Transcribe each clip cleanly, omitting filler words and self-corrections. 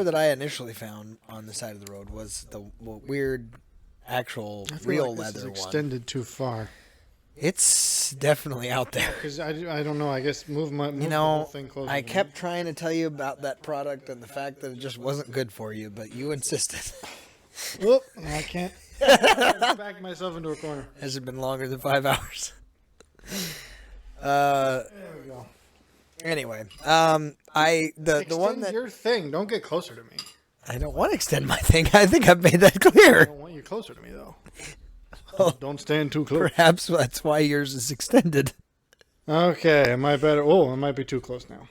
leather that I initially found on the side of the road was the weird, actual real leather one. Extended too far. It's definitely out there. Because I don't know. I guess move the whole thing closer. I kept trying to tell you about that product and the fact that it just wasn't good for you, but you insisted. Whoop! I can't. Back myself into a corner. Has it been longer than 5 hours? There we go. Anyway, the one that your thing. Don't get closer to me. I don't want to extend my thing. I think I've made that clear. I don't want you closer to me though. Well, don't stand too close. Perhaps that's why yours is extended. Okay, am I better? Oh, I might be too close now.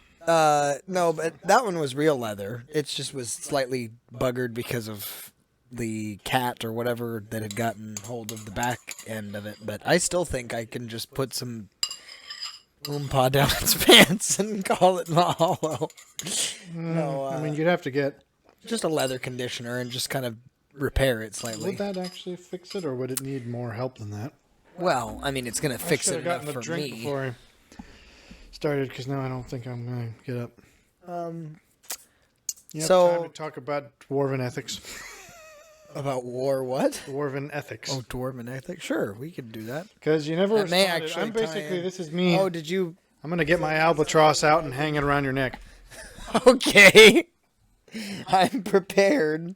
No, but that one was real leather. It just was slightly buggered because of the cat or whatever that had gotten hold of the back end of it. But I still think I can just put some Oompa down its pants and call it Mahalo. No, I mean, you'd have to get just a leather conditioner and just kind of repair it slightly. Would that actually fix it, or would it need more help than that? Well, I mean, it's going to fix it enough for for me. Before I started, because now I don't think I'm going to get up. Time to talk about dwarven ethics. About war what? Dwarven ethics. Oh, dwarven ethics? Sure, we could do that. Because you never That may responded. actually I'm basically, this is me. Oh, did you? I'm going to get my albatross out and hang it around your neck. Okay. I'm prepared.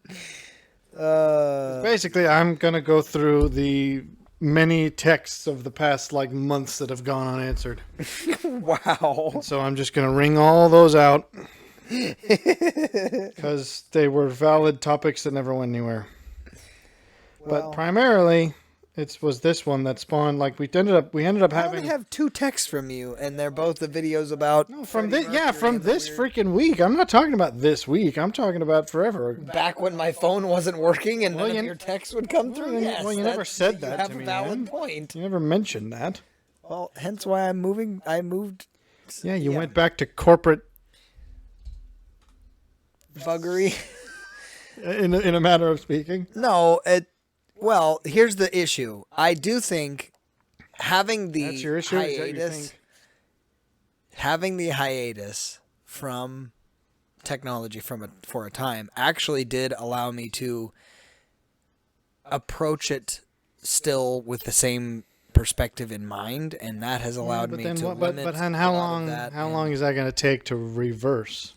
Basically, I'm going to go through the many texts of the past months that have gone unanswered. Wow. And so I'm just going to wring all those out because they were valid topics that never went anywhere. But primarily, it was this one that spawned. We ended up I having. only have 2 texts from you, and they're both the videos about. No, from this freaking week. I'm not talking about this week. I'm talking about forever. Back when my phone wasn't working and none of your texts would come through. Well, you never said that to me. You have a valid point. You never mentioned that. Well, hence why I'm moving. I moved. Yeah, you went back to corporate buggery. in a matter of speaking. No, well, here's the issue. I do think having the That's your issue? Is that you hiatus, think? having the hiatus from technology for a time actually did allow me to approach it still with the same perspective in mind, and that has allowed me to limit. But how long is that going to take to reverse?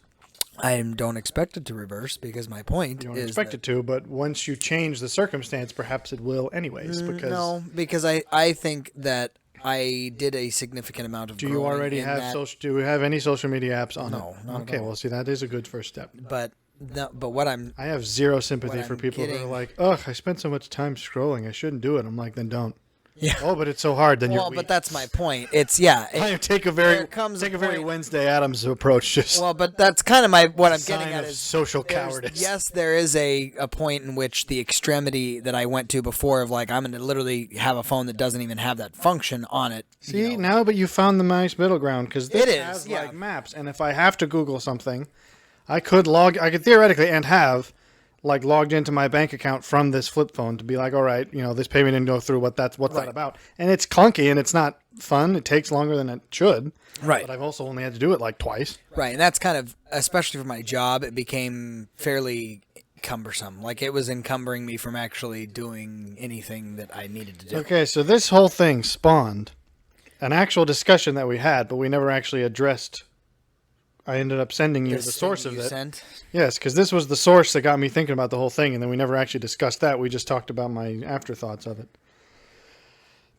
I don't expect it to reverse because my point You don't is expect it to, but once you change the circumstance, perhaps it will anyways. Because I think that I did a significant amount of. Do you already have Do you have any social media apps on? No, it? not Okay, at all. well, see, that is a good first step. But what I have zero sympathy for people who are like, "Ugh, I spent so much time scrolling. I shouldn't do it." I'm like, then don't. Yeah. Oh, but it's so hard. Then you're weak. But that's my point. It's take a very Wednesday Addams approach. Just but that's kind of what I'm getting at is social cowardice. Yes, there is a point in which the extremity that I went to before of I'm going to literally have a phone that doesn't even have that function on it. See, now, but you found the nice middle ground because this has yeah. maps, and if I have to Google something, I could theoretically and have logged into my bank account from this flip phone to be all right, this payment didn't go through. What's that about? And it's clunky and it's not fun. It takes longer than it should. Right. But I've also only had to do it twice. Right. And that's kind of, especially for my job, it became fairly cumbersome. It was encumbering me from actually doing anything that I needed to do. Okay. So this whole thing spawned an actual discussion that we had, but we never actually addressed. I ended up sending you the source of it. Sent? Yes, because this was the source that got me thinking about the whole thing, and then we never actually discussed that. We just talked about my afterthoughts of it.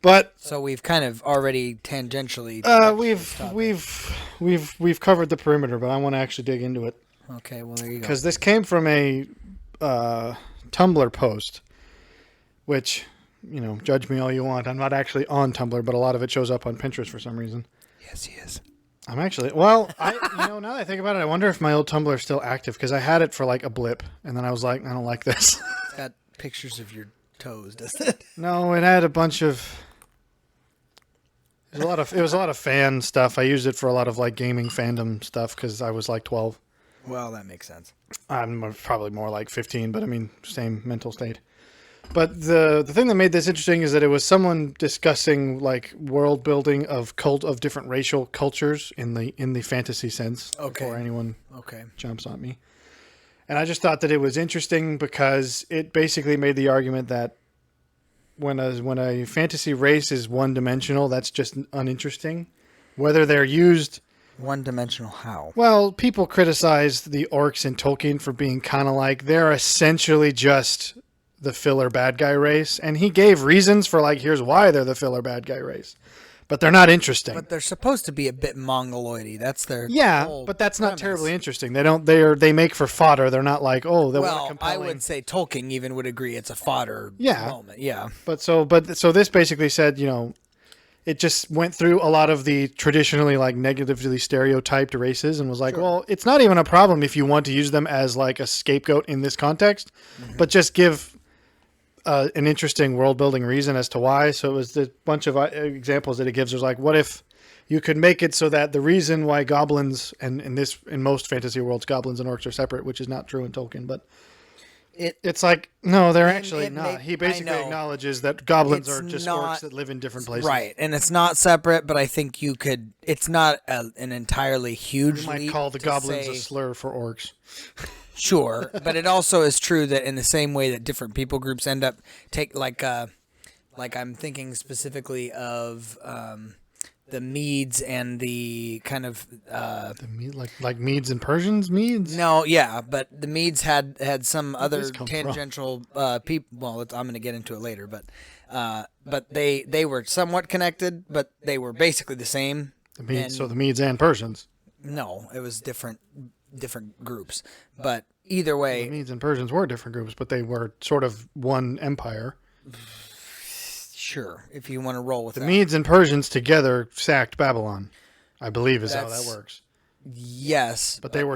But so we've kind of already tangentially. We've covered the perimeter, but I want to actually dig into it. Okay, well there you go. Because this came from a Tumblr post, which judge me all you want. I'm not actually on Tumblr, but a lot of it shows up on Pinterest for some reason. Yes, he is. I'm actually, now that I think about it, I wonder if my old Tumblr is still active because I had it for a blip, and then I was like, I don't like this. It's got pictures of your toes, doesn't it? No, it had a bunch of. It was a lot of fan stuff. I used it for a lot of gaming fandom stuff because I was 12. Well, that makes sense. I'm probably more 15, but I mean, same mental state. But the thing that made this interesting is that it was someone discussing world building of different racial cultures in the fantasy sense. Okay. Before anyone jumps on me. And I just thought that it was interesting because it basically made the argument that when a fantasy race is one-dimensional, that's just uninteresting. Whether they're used... One-dimensional how? Well, people criticize the orcs in Tolkien for being kind of like, they're essentially just the filler bad guy race. And he gave reasons for, like, here's why they're the filler bad guy race. But they're not interesting. But they're supposed to be a bit mongoloidy. That's their whole but that's not premise. terribly interesting. They make for fodder. They're not like, oh, they want Well, compelling. I would say Tolkien even would agree it's a fodder moment. Yeah. So this basically said, it just went through a lot of the traditionally like negatively stereotyped races and was like, well, it's not even a problem if you want to use them as like a scapegoat in this context, but just give an interesting world building reason as to why. So it was a bunch of examples that it gives. There's like, what if you could make it so that the reason why goblins and in most fantasy worlds, goblins and orcs are separate, which is not true in Tolkien, but it's like, no, they're actually not. He basically acknowledges that goblins are just orcs that live in different places. Right, and it's not separate, but I think you could, it's not an entirely huge You might leap call the to goblins say, a slur for orcs. Sure, but it also is true that in the same way that different people groups end up like I'm thinking specifically of the Medes and the kind of like Medes and Persians. No, yeah, but the Medes had some other come tangential people. Well, I'm going to get into it later, but they were somewhat connected, but they were basically the same. So the Medes and Persians. No, it was different groups, but either way, the Medes and Persians were different groups, but they were sort of one empire. Sure, if you want to roll with the that. Medes and Persians together sacked Babylon, I believe is how that works. Yes, but they were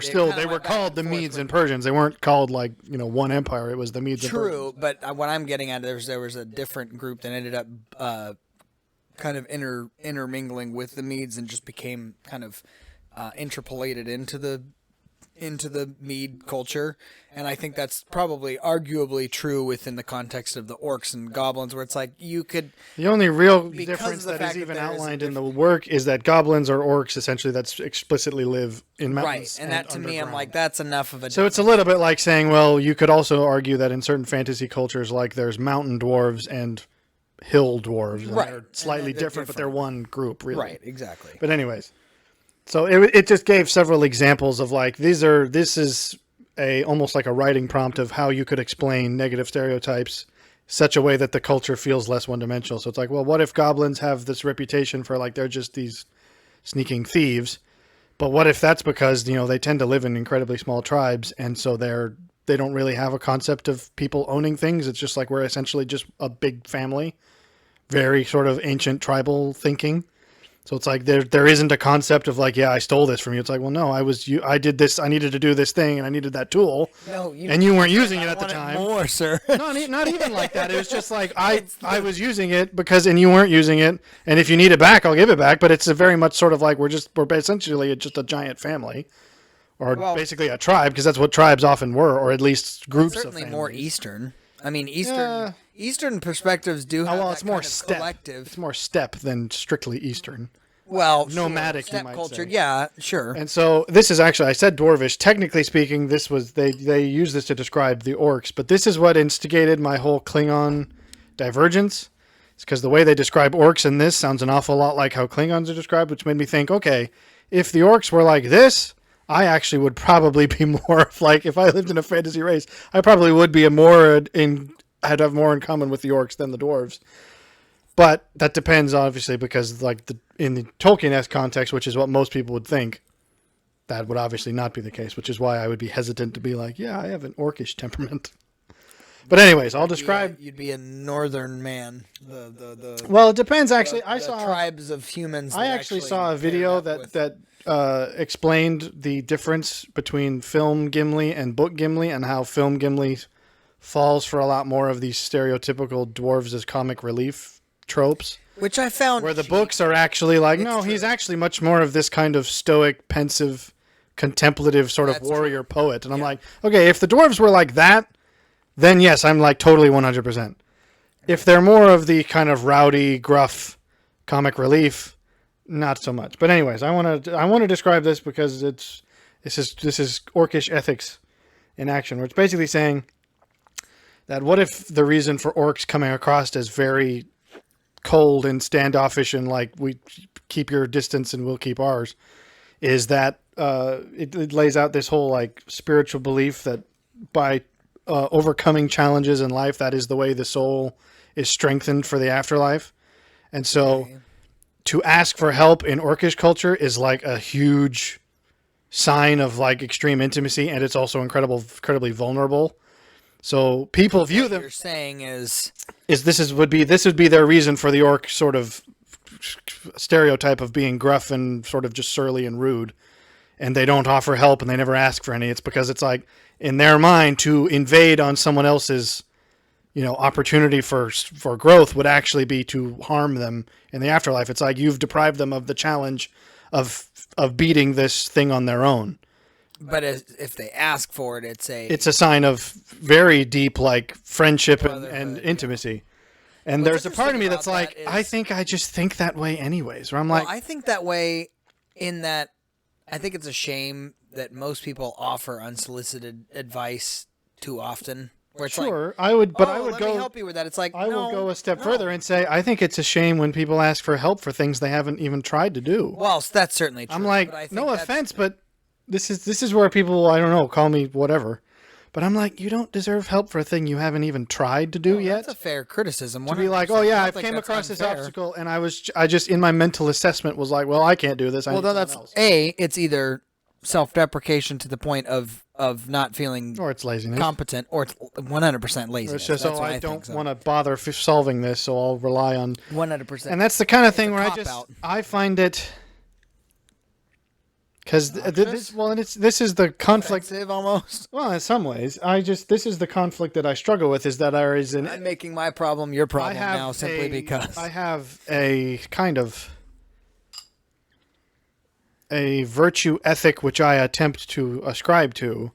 called the Medes and Persians. They weren't called like one empire. It was the Medes and Persians. True, but what I'm getting at there was a different group that ended up kind of intermingling with the Medes and just became kind of interpolated into the Mede culture, and I think that's probably arguably true within the context of the orcs and goblins, where it's like you could. The only real difference that is even outlined in the work is that goblins are orcs essentially that explicitly live in mountains. Right, and that to me, I'm like, that's enough of a. So it's a little bit like saying, well, you could also argue that in certain fantasy cultures, like there's mountain dwarves and hill dwarves, and they're slightly different, but they're one group, really. Right, exactly. But anyways. So it just gave several examples of like this is almost like a writing prompt of how you could explain negative stereotypes such a way that the culture feels less one-dimensional. So it's like, well, what if goblins have this reputation for like they're just these sneaking thieves, but what if that's because they tend to live in incredibly small tribes, and so they don't really have a concept of people owning things. It's just like we're essentially just a big family, very sort of ancient tribal thinking. So it's like there isn't a concept of like, yeah, I stole this from you. It's like, well, no, I did this. I needed to do this thing, and I needed that tool. No, and you weren't using it at the time. More, sir. No, not even like that. It was just like I was using it and you weren't using it. And if you need it back, I'll give it back. But it's a very much sort of like we're essentially just a giant family, or basically a tribe, because that's what tribes often were, or at least groups of families. Certainly more Eastern. I mean, Eastern perspectives do have it's more steppe. Collective. It's more steppe than strictly Eastern. Well, nomadic, steppe you might culture. say. Yeah, sure. And so this is actually, I said Dwarvish. Technically speaking, this was they use this to describe the orcs, but this is what instigated my whole Klingon divergence. It's because the way they describe orcs in this sounds an awful lot like how Klingons are described, which made me think, okay, if the orcs were like this, I actually would probably be more of like, if I lived in a fantasy race, I probably would be I'd have more in common with the orcs than the dwarves. But that depends, obviously, because like in the Tolkien-esque context, which is what most people would think, that would obviously not be the case, which is why I would be hesitant to be like, yeah, I have an orcish temperament. But anyways, I'll describe... You'd be a northern man. Well, it depends, actually. I saw tribes of humans. I actually saw a video that explained the difference between film Gimli and book Gimli, and how film Gimli falls for a lot more of these stereotypical dwarves as comic relief tropes. Which I found... Where the books are actually like, he's actually much more of this kind of stoic, pensive, contemplative sort of warrior poet. And I'm like, okay, if the dwarves were like that, then yes, I'm like totally 100%. If they're more of the kind of rowdy, gruff comic relief, not so much. But anyways, I want to describe this because this is orcish ethics in action, where it's basically saying that what if the reason for orcs coming across as very cold and standoffish and like we keep your distance and we'll keep ours is that it lays out this whole like spiritual belief that by overcoming challenges in life, that is the way the soul is strengthened for the afterlife. And so to ask for help in orcish culture is like a huge sign of like extreme intimacy, and it's also incredibly vulnerable. So people view them. What you're saying is this would be their reason for the orc sort of stereotype of being gruff and sort of just surly and rude, and they don't offer help and they never ask for any. It's because it's like in their mind to invade on someone else's, opportunity for growth would actually be to harm them in the afterlife. It's like you've deprived them of the challenge of beating this thing on their own. But if they ask for it, it's a sign of very deep like friendship and intimacy. And there's a part of me that's like, I think I just think that way anyways. Where I'm like, I think that way in that I think it's a shame that most people offer unsolicited advice too often. Where it's sure, like, I would go. Let me help you with that. It's like I will go a step further and say I think it's a shame when people ask for help for things they haven't even tried to do. Well, that's certainly true. I'm like, no offense, but this is where people, I don't know, call me whatever. But I'm like, you don't deserve help for a thing you haven't even tried to do yet. That's a fair criticism. 100%. To be like, oh yeah, I came across this obstacle, and I just in my mental assessment was like, well, I can't do this. Well, then that's else. It's either self-deprecation to the point of not feeling, or it's laziness, competent, or it's 100% laziness. Or it's just, I don't want to bother solving this, so I'll rely on 100%. And that's the kind of thing where I find it. Because this is the conflict. Offensive almost. Well, in some ways, this is the conflict that I struggle with. Is that I'm making my problem your problem now simply because I have a kind of a virtue ethic which I attempt to ascribe to,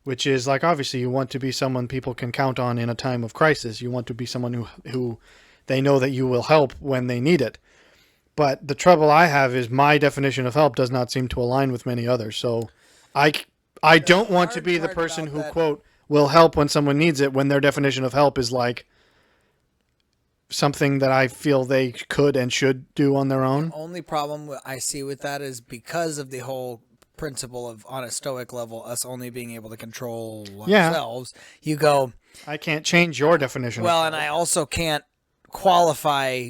which is like obviously you want to be someone people can count on in a time of crisis. You want to be someone who they know that you will help when they need it. But the trouble I have is my definition of help does not seem to align with many others. So I don't want to be the person who, quote, will help when someone needs it, when their definition of help is like something that I feel they could and should do on their own. The only problem I see with that is because of the whole principle of, on a stoic level, us only being able to control ourselves. You go, I can't change your definition. Well, and I also can't qualify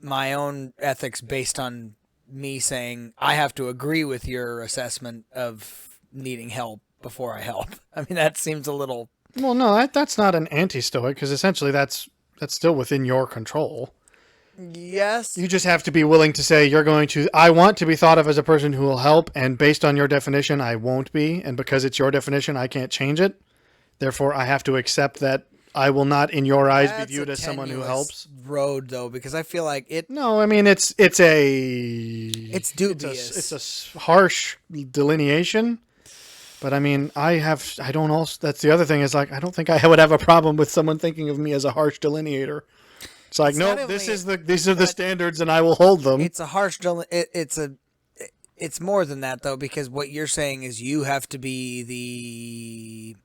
my own ethics based on me saying I have to agree with your assessment of needing help before I help. I mean, that seems a little... Well, no, that's not an anti-stoic, because essentially that's still within your control. Yes. You just have to be willing to say I want to be thought of as a person who will help, and based on your definition, I won't be, and because it's your definition, I can't change it. Therefore, I have to accept that I will not, in your eyes, be viewed as someone who helps. Road though, because I feel like it. No, I mean it's dubious. It's a harsh delineation, but I mean that's the other thing is like I don't think I would have a problem with someone thinking of me as a harsh delineator. It's like these are the standards and I will hold them. It's a harsh it's more than that though, because what you're saying is you have to be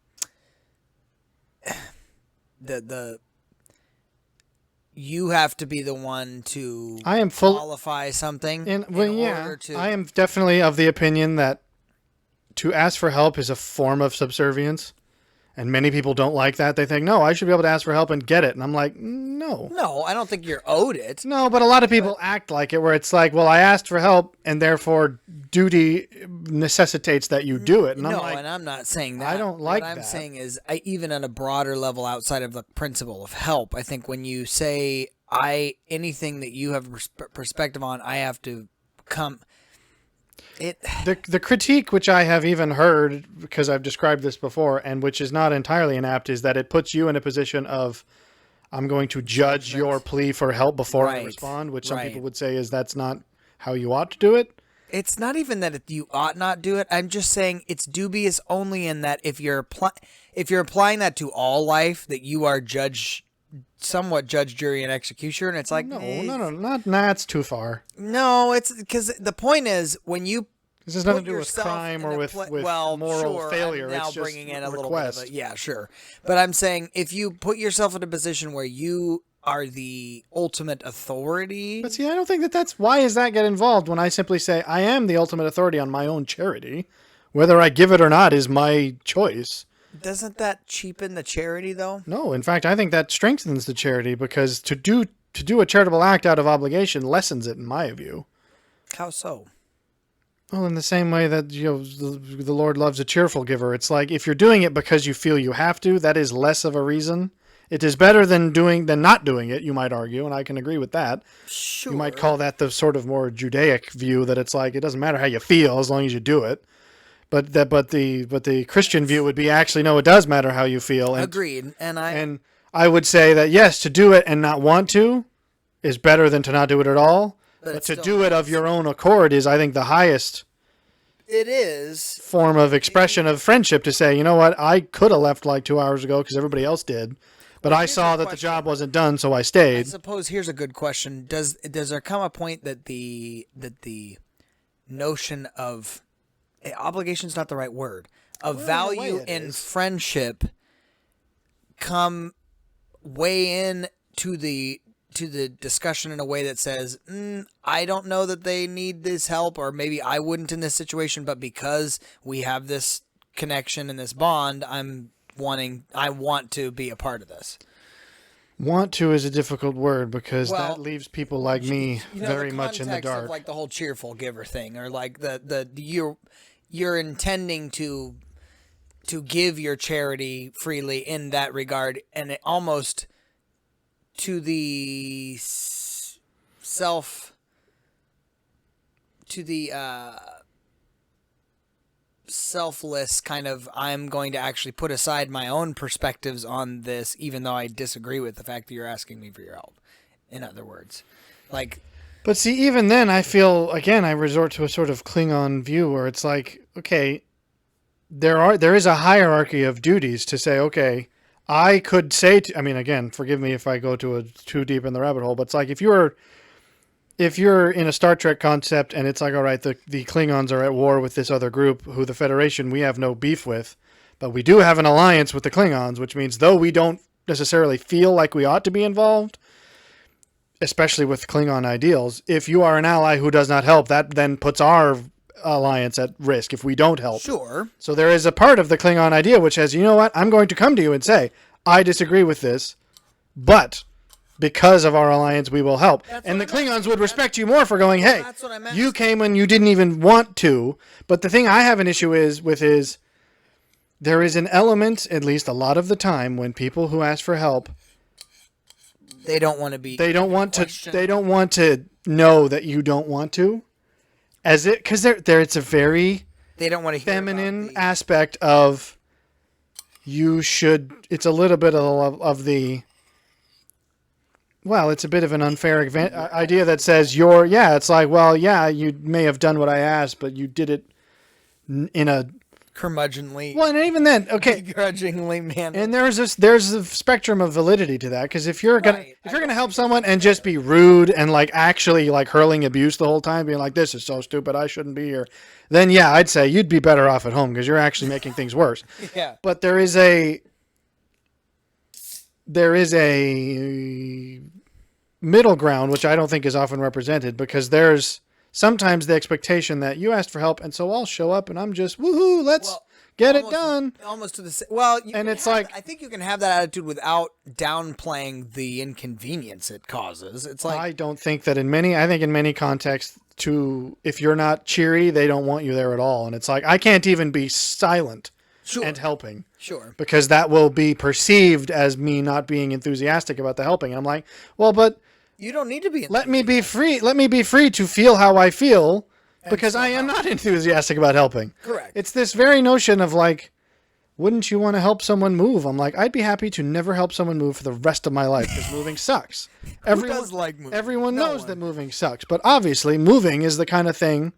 you have to be the one to qualify something. I am definitely of the opinion that to ask for help is a form of subservience. And many people don't like that. They think, no, I should be able to ask for help and get it. And I'm like, no. No, I don't think you're owed it. No, but a lot of people act like it, where it's like, well, I asked for help, and therefore duty necessitates that you do it. And and I'm not saying that. I don't like that. What I'm saying is, even on a broader level outside of the principle of help, I think when you say, anything that you have perspective on, I have to come... The critique, which I have even heard, because I've described this before, and which is not entirely inapt, is that it puts you in a position of, I'm going to judge your plea for help before I respond, which some people would say is that's not how you ought to do it. It's not even that you ought not do it. I'm just saying it's dubious only in that if you're applying that to all life, that you are somewhat judge, jury, and executioner, and it's like no, that's too far. No, it's because the point is when you This has nothing put to do with yourself crime in or a with well, moral sure, failure. I'm now It's just bringing in a little request. bit of a yeah, sure. But I'm saying if you put yourself in a position where you are the ultimate authority. But see, I don't think that's why does that get involved when I simply say I am the ultimate authority on my own charity. Whether I give it or not is my choice. Doesn't that cheapen the charity though? No, in fact, I think that strengthens the charity because to do a charitable act out of obligation lessens it, in my view. How so? Well, in the same way that the Lord loves a cheerful giver. It's like if you're doing it because you feel you have to, that is less of a reason. It is better than not doing it, you might argue, and I can agree with that. Sure. You might call that the sort of more Judaic view that it's like it doesn't matter how you feel as long as you do it. But the Christian view would be actually no, it does matter how you feel. And, agreed. And I would say that yes, to do it and not want to is better than to not do it at all. But to do it of your own accord is, I think, the highest. It is form of expression of friendship to say, you know what, I could have left like 2 hours ago because everybody else did, but I saw that the job wasn't done, so I stayed. I suppose here's a good question: Does there come a point that the notion of obligation is not the right word of value in friendship come way in to the discussion in a way that says, I don't know that they need this help, or maybe I wouldn't in this situation, but because we have this connection and this bond, I want to be a part of this. Want to is a difficult word because that leaves people like me very much in the dark. Of like the whole cheerful giver thing, or like you're intending to give your charity freely in that regard, and it almost to the selfless kind of, I'm going to actually put aside my own perspectives on this, even though I disagree with the fact that you're asking me for your help. In other words, like. But see, even then, I feel again I resort to a sort of Klingon view where it's like, okay, there is a hierarchy of duties to say, okay. I could say, I mean, again, forgive me if I go too deep in the rabbit hole, but it's like if you're in a Star Trek concept and it's like, all right, the Klingons are at war with this other group who the Federation we have no beef with, but we do have an alliance with the Klingons, which means though we don't necessarily feel like we ought to be involved, especially with Klingon ideals, if you are an ally who does not help, that then puts our alliance at risk if we don't help. Sure. So there is a part of the Klingon idea which says, you know what, I'm going to come to you and say, I disagree with this, but because of our alliance, we will help. And the Klingons would respect you more for going, hey, you came when you didn't even want to. But the thing I have an issue with is there is an element, at least a lot of the time, when people who ask for help, they don't want to be. They don't want to know that you don't want to. Because it's a very they don't want to hear feminine aspect of you should. It's a little bit of the. Well, it's a bit of an unfair idea that says it's like, well, yeah, you may have done what I asked, but you did it in a curmudgeonly. Well, and even then, okay, begrudgingly manner. And there's a spectrum of validity to that, because if you're gonna help someone and just be rude and like actually like hurling abuse the whole time, being like, this is so stupid, I shouldn't be here, then yeah, I'd say you'd be better off at home because you're actually making things worse. Yeah. But there is a middle ground which I don't think is often represented, because there's sometimes the expectation that you asked for help, and so I'll show up and I'm just woohoo, let's get it done. Almost to the well, and it's like I think you can have that attitude without downplaying the inconvenience it causes. It's like I don't think that in many contexts, if you're not cheery, they don't want you there at all, and it's like I can't even be silent and helping. Sure. Because that will be perceived as me not being enthusiastic about the helping. And I'm like, well, but you don't need to be. Let me be free. Let me be free to feel how I feel, because I am not enthusiastic about helping. Correct. It's this very notion of like, wouldn't you want to help someone move? I'm like, I'd be happy to never help someone move for the rest of my life because moving sucks. Who does like moving? Everyone knows that moving sucks, but obviously moving is the kind of thing.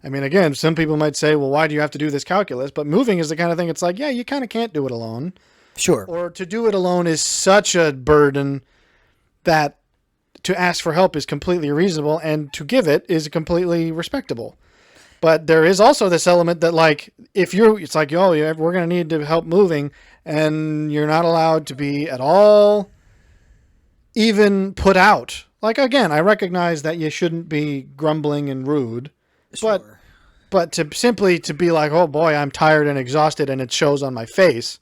I mean, again, some people might say, well, why do you have to do this calculus? But moving is the kind of thing, it's like, yeah, you kind of can't do it alone. Sure. Or to do it alone is such a burden that to ask for help is completely reasonable, and to give it is completely respectable. But there is also this element that, like, it's like, oh, yeah, we're going to need to help moving, and you're not allowed to be at all even put out. Like, again, I recognize that you shouldn't be grumbling and rude, Sure. but to be like, oh boy, I'm tired and exhausted, and it shows on my face.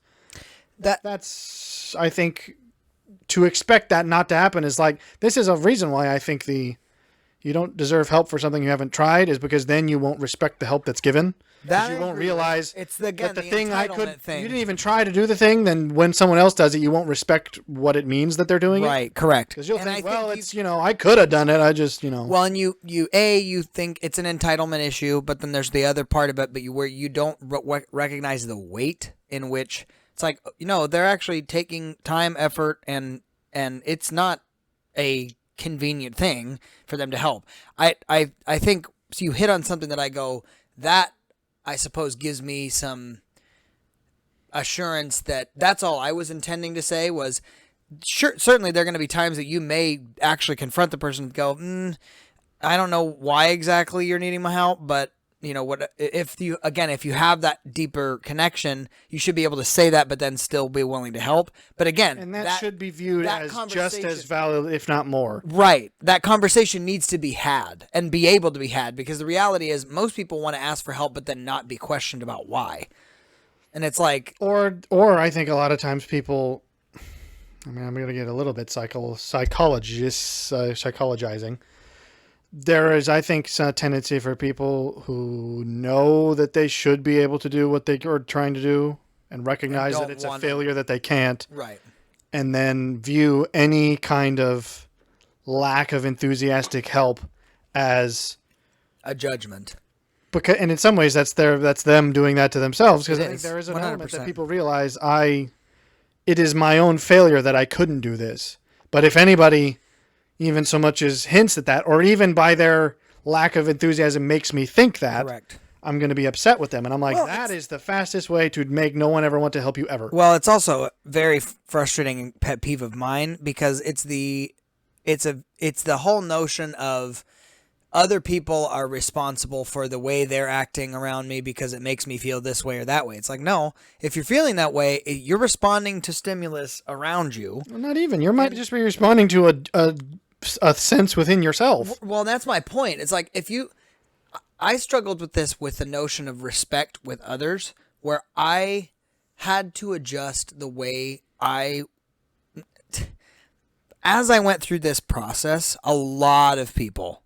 That's, I think, to expect that not to happen is like, this is a reason why I think you don't deserve help for something you haven't tried, is because then you won't respect the help that's given. That you won't realize it's that the thing thing. you didn't even try to do the thing. Then when someone else does it, you won't respect what it means that they're doing it. Right, correct. Because you'll think, well, it's, I could have done it. I just, Well, and you think it's an entitlement issue, but then there's the other part of it, but where you don't recognize the weight in which it's like, they're actually taking time, effort, and it's not a convenient thing for them to help. I think so you hit on something that I go, that I suppose gives me some assurance that that's all I was intending to say was, sure, certainly there are going to be times that you may actually confront the person and go, I don't know why exactly you're needing my help, but if you have that deeper connection, you should be able to say that, but then still be willing to help. But again, and that should be viewed as just as valid, if not more. Right. That conversation needs to be had and be able to be had, because the reality is most people want to ask for help, but then not be questioned about why. And it's like, or I think a lot of times people, I'm going to get a little bit psychologizing. There is, I think, a tendency for people who know that they should be able to do what they are trying to do and recognize that it's a failure that they can't. Right. And then view any kind of lack of enthusiastic help as a judgment. And in some ways, that's them doing that to themselves. Because I think there is an 100%. element that people realize, it is my own failure that I couldn't do this. But if anybody even so much as hints at that, or even by their lack of enthusiasm makes me think that, correct, I'm going to be upset with them. And I'm like, that is the fastest way to make no one ever want to help you ever. Well, it's also a very frustrating pet peeve of mine, because it's the whole notion of other people are responsible for the way they're acting around me because it makes me feel this way or that way. It's like, no, if you're feeling that way, you're responding to stimulus around you. Well, not even. You might just be responding to a sense within yourself. Well, that's my point. It's like, I struggled with this, with the notion of respect with others, where I had to adjust the way as I went through this process, a lot of people,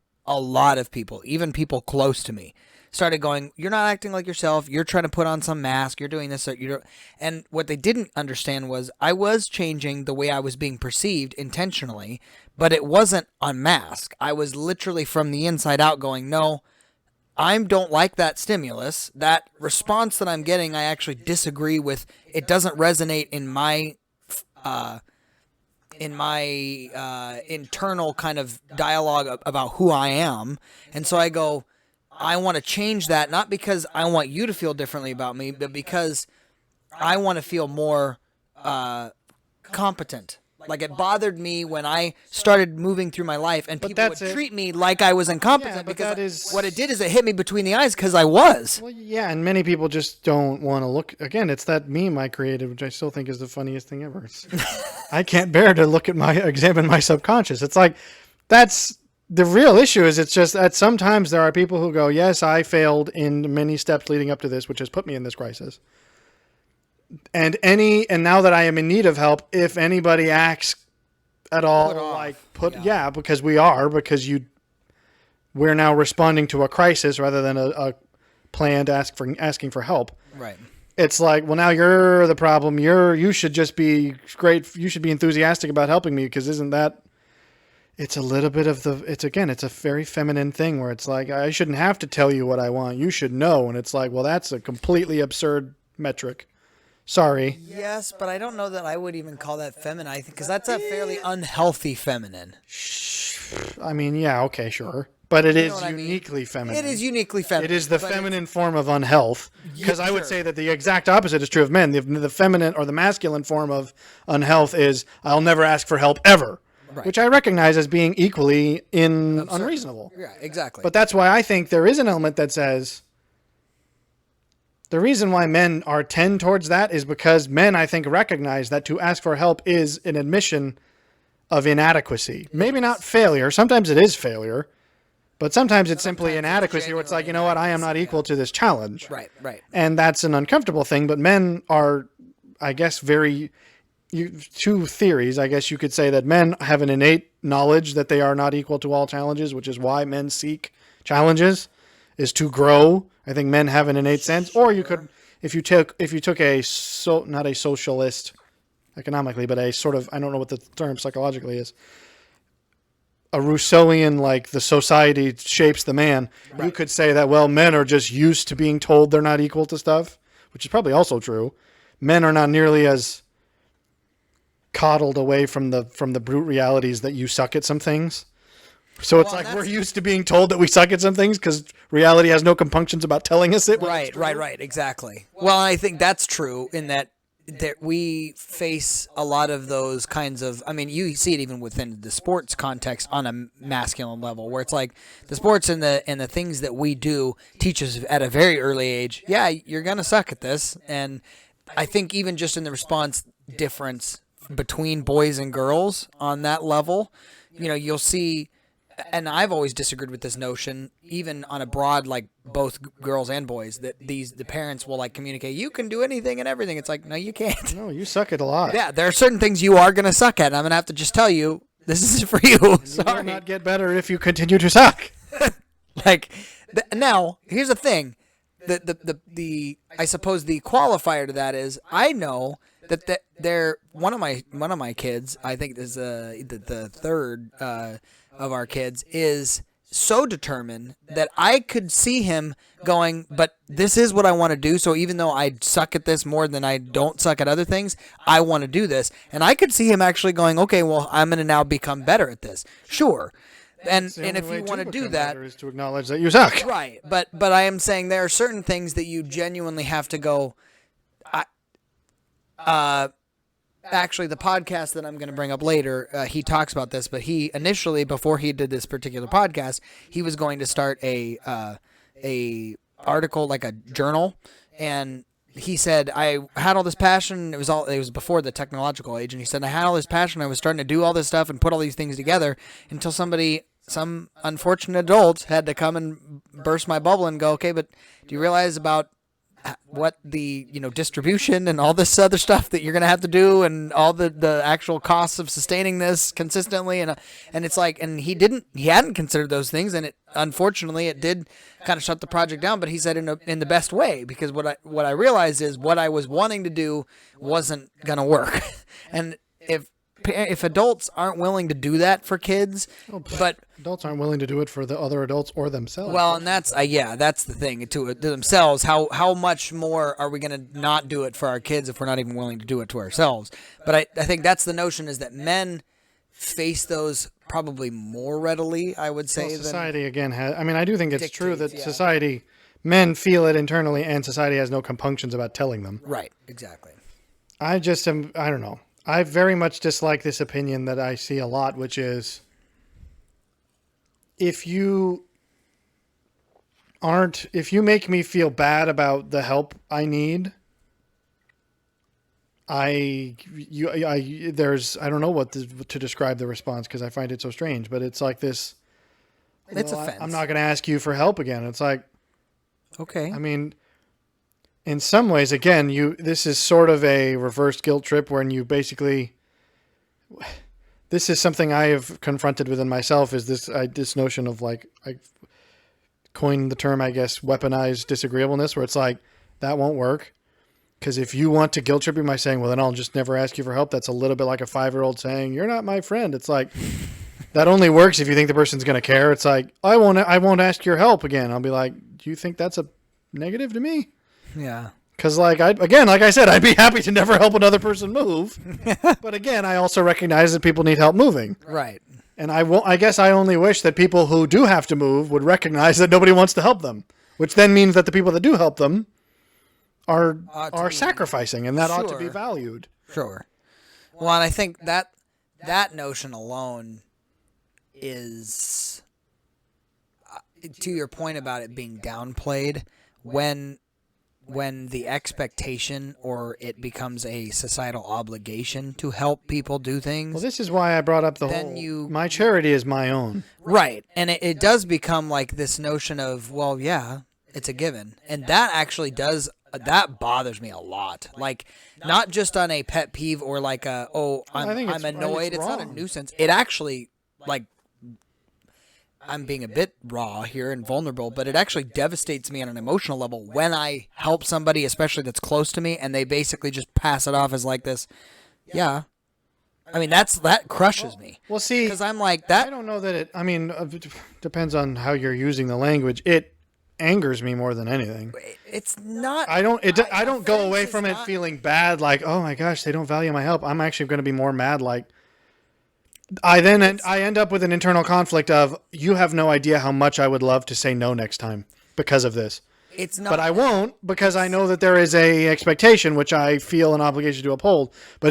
even people close to me, started going, you're not acting like yourself. You're trying to put on some mask. You're doing this. And what they didn't understand was I was changing the way I was being perceived intentionally, but it wasn't on mask. I was literally from the inside out going, no, I don't like that stimulus. That response that I'm getting, I actually disagree with. It doesn't resonate in my internal kind of dialogue about who I am. And so I go, I want to change that, not because I want you to feel differently about me, but because I want to feel more competent. Like, it bothered me when I started moving through my life and people would treat me like I was incompetent, because what it did is it hit me between the eyes because I was. Well, yeah, and many people just don't want to look. Again, it's that meme I created, which I still think is the funniest thing ever. I can't bear to examine my subconscious. It's like, that's the real issue. Is it's just that sometimes there are people who go, yes, I failed in many steps leading up to this, which has put me in this crisis. And now that I am in need of help, if anybody acts at all because we're now responding to a crisis rather than a planned asking for help. Right. It's like, well, now you're the problem. You should just be great. You should be enthusiastic about helping me, because isn't that? It's a little bit of it's a very feminine thing where it's like, I shouldn't have to tell you what I want. You should know. And it's like, well, that's a completely absurd metric. Sorry. Yes, but I don't know that I would even call that feminine, because that's a fairly unhealthy feminine. I mean, yeah, okay, sure. But it is uniquely feminine. It is uniquely feminine. It is the feminine form of unhealth. Because I would say that the exact opposite is true of men. The feminine or the masculine form of unhealth is, I'll never ask for help ever. Right. Which I recognize as being equally unreasonable. Yeah, exactly. But that's why I think there is an element that says, the reason why men tend towards that is because men, I think, recognize that to ask for help is an admission of inadequacy. Maybe not failure. Sometimes it is failure, but sometimes it's simply inadequacy where it's like, you know what, I am not equal to this challenge. Right. And that's an uncomfortable thing, but men are, I guess, two theories. I guess you could say that men have an innate knowledge that they are not equal to all challenges, which is why men seek challenges, is to grow. I think men have an innate sense. Or you could, if you took not a socialist economically, but a sort of, I don't know what the term psychologically is, a Rousseauian, like the society shapes the man. Right. You could say that, well, men are just used to being told they're not equal to stuff, which is probably also true. Men are not nearly as coddled away from the brute realities that you suck at some things. So it's like we're used to being told that we suck at some things because reality has no compunctions about telling us it. Right, exactly. Well, I think that's true in that we face a lot of those kinds of, I mean, you see it even within the sports context on a masculine level, where it's like the sports and the things that we do teach us at a very early age, yeah, you're going to suck at this. And I think even just in the response difference between boys and girls on that level, you know, you'll see, and I've always disagreed with this notion, even on a broad, like both girls and boys, that the parents will like communicate, you can do anything and everything. It's like, no, you can't. No, you suck at a lot. Yeah, there are certain things you are going to suck at, and I'm going to have to just tell you, this is for you. Sorry. You will not get better if you continue to suck. Now, here's the thing. I suppose the qualifier to that is, I know that they're one of my kids, I think is the third of our kids, is so determined that I could see him going, but this is what I want to do, so even though I suck at this more than I don't suck at other things, I want to do this. And I could see him actually going, okay, well, I'm going to now become better at this. Sure. And if you want to do that, is to acknowledge that you suck. Right. But I am saying there are certain things that you genuinely have to go, actually, the podcast that I'm going to bring up later, he talks about this, but he initially, before he did this particular podcast, he was going to start a article, like a journal, and he said, I had all this passion, it was before the technological age, and he said, I had all this passion, I was starting to do all this stuff and put all these things together until some unfortunate adults had to come and burst my bubble and go, okay, but do you realize about what the distribution and all this other stuff that you're gonna have to do, and all the actual costs of sustaining this consistently, and it's like, and he hadn't considered those things, and unfortunately it did kind of shut the project down. But he said in the best way, because what I realized is what I was wanting to do wasn't gonna work, and if adults aren't willing to do that for kids, but adults aren't willing to do it for the other adults or themselves. Well, and that's the thing to themselves. How much more are we going to not do it for our kids if we're not even willing to do it to ourselves? But I think that's the notion, is that men face those probably more readily, I would say. Society again has. I mean, I do think it's true that society, men feel it internally, and society has no compunctions about telling them. Right. Exactly. I don't know. I very much dislike this opinion that I see a lot, which is, if you make me feel bad about the help I need, I don't know what to describe the response, because I find it so strange, but it's like this. It's offense. I'm not going to ask you for help again. It's like, okay. I mean, in some ways, again, this is sort of a reverse guilt trip, when you basically, this is something I have confronted within myself, is this notion of, like, I coined the term, I guess, weaponized disagreeableness, where it's like, that won't work. Because if you want to guilt trip me by saying, well, then I'll just never ask you for help, that's a little bit like a 5-year-old saying, you're not my friend. It's like, that only works if you think the person's going to care. It's like, I won't ask your help again. I'll be like, do you think that's a negative to me? Yeah. Because, like I said, I'd be happy to never help another person move. But again, I also recognize that people need help moving. Right. And I guess I only wish that people who do have to move would recognize that nobody wants to help them, which then means that the people that do help them are sacrificing, and that ought to be valued. Sure. Well, and I think that notion alone is, to your point about it being downplayed, when when the expectation or it becomes a societal obligation to help people do things. Well, this is why I brought up the Then whole, my charity is my own. Right. And it does become like this notion of, well, yeah, it's a given. And that actually does, that bothers me a lot. Like, not just on a pet peeve or like I'm annoyed. It's not a nuisance. It actually, like, I'm being a bit raw here and vulnerable, but it actually devastates me on an emotional level when I help somebody, especially that's close to me, and they basically just pass it off as like this, yeah. I mean, that crushes me. Well, see, because I'm like that. I don't know that it depends on how you're using the language. It angers me more than anything. It's not. I don't go away from it feeling bad, like, oh my gosh, they don't value my help. I'm actually going to be more mad, like, I end up with an internal conflict of, you have no idea how much I would love to say no next time because of this. It's not, but I won't, because I know that there is a expectation which I feel an obligation to uphold. But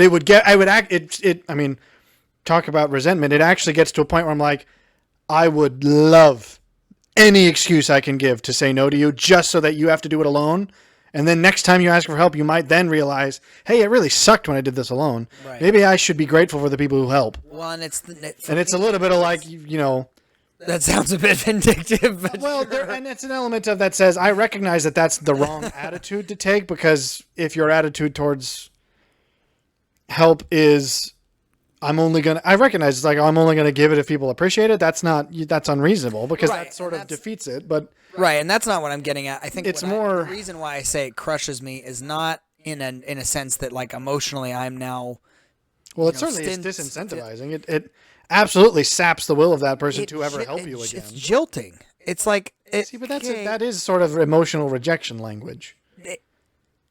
talk about resentment. It actually gets to a point where I'm like, I would love any excuse I can give to say no to you, just so that you have to do it alone. And then next time you ask for help, you might then realize, hey, it really sucked when I did this alone. Right. Maybe I should be grateful for the people who help. Well, and it's a little bit of like, you know. That sounds a bit vindictive. But well, sure. And it's an element of that says, I recognize that that's the wrong attitude to take, because if your attitude towards help is, I recognize it's like, I'm only going to give it if people appreciate it. That's unreasonable, because that sort of defeats it. But right, and that's not what I'm getting at. I think it's more. The reason why I say it crushes me is not in a sense that, like, emotionally I'm now. Well, it certainly is disincentivizing. It absolutely saps the will of that person to ever help you again. It's jilting. It's like see, but that is sort of emotional rejection language.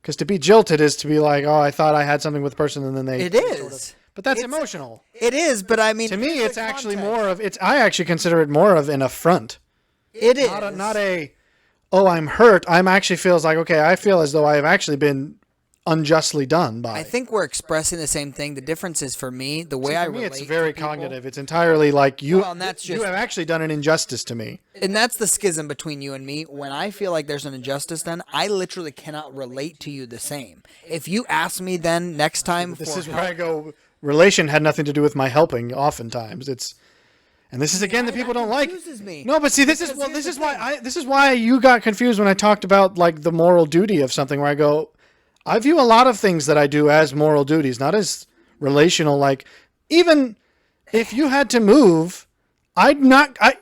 Because to be jilted is to be like, oh, I thought I had something with the person, and then they. It is. But that's emotional. It is, but I mean, to me, it's actually more of it's. I actually consider it more of an affront. It is not a. Oh, I'm hurt. I'm actually feels like, okay, I feel as though I have actually been unjustly done by. I think we're expressing the same thing. The difference is, for me, the way I relate. It's very to people, cognitive. It's entirely like you. Well, and that's you have actually done an injustice to me. And that's the schism between you and me. When I feel like there's an injustice done, I literally cannot relate to you the same. If you ask me then next time, this is where I go. Relation had nothing to do with my helping. Oftentimes, and this is again that people don't like. Me. No, but see, this is why you got confused when I talked about like the moral duty of something. Where I go, I view a lot of things that I do as moral duties, not as relational. Like, even if you had to move,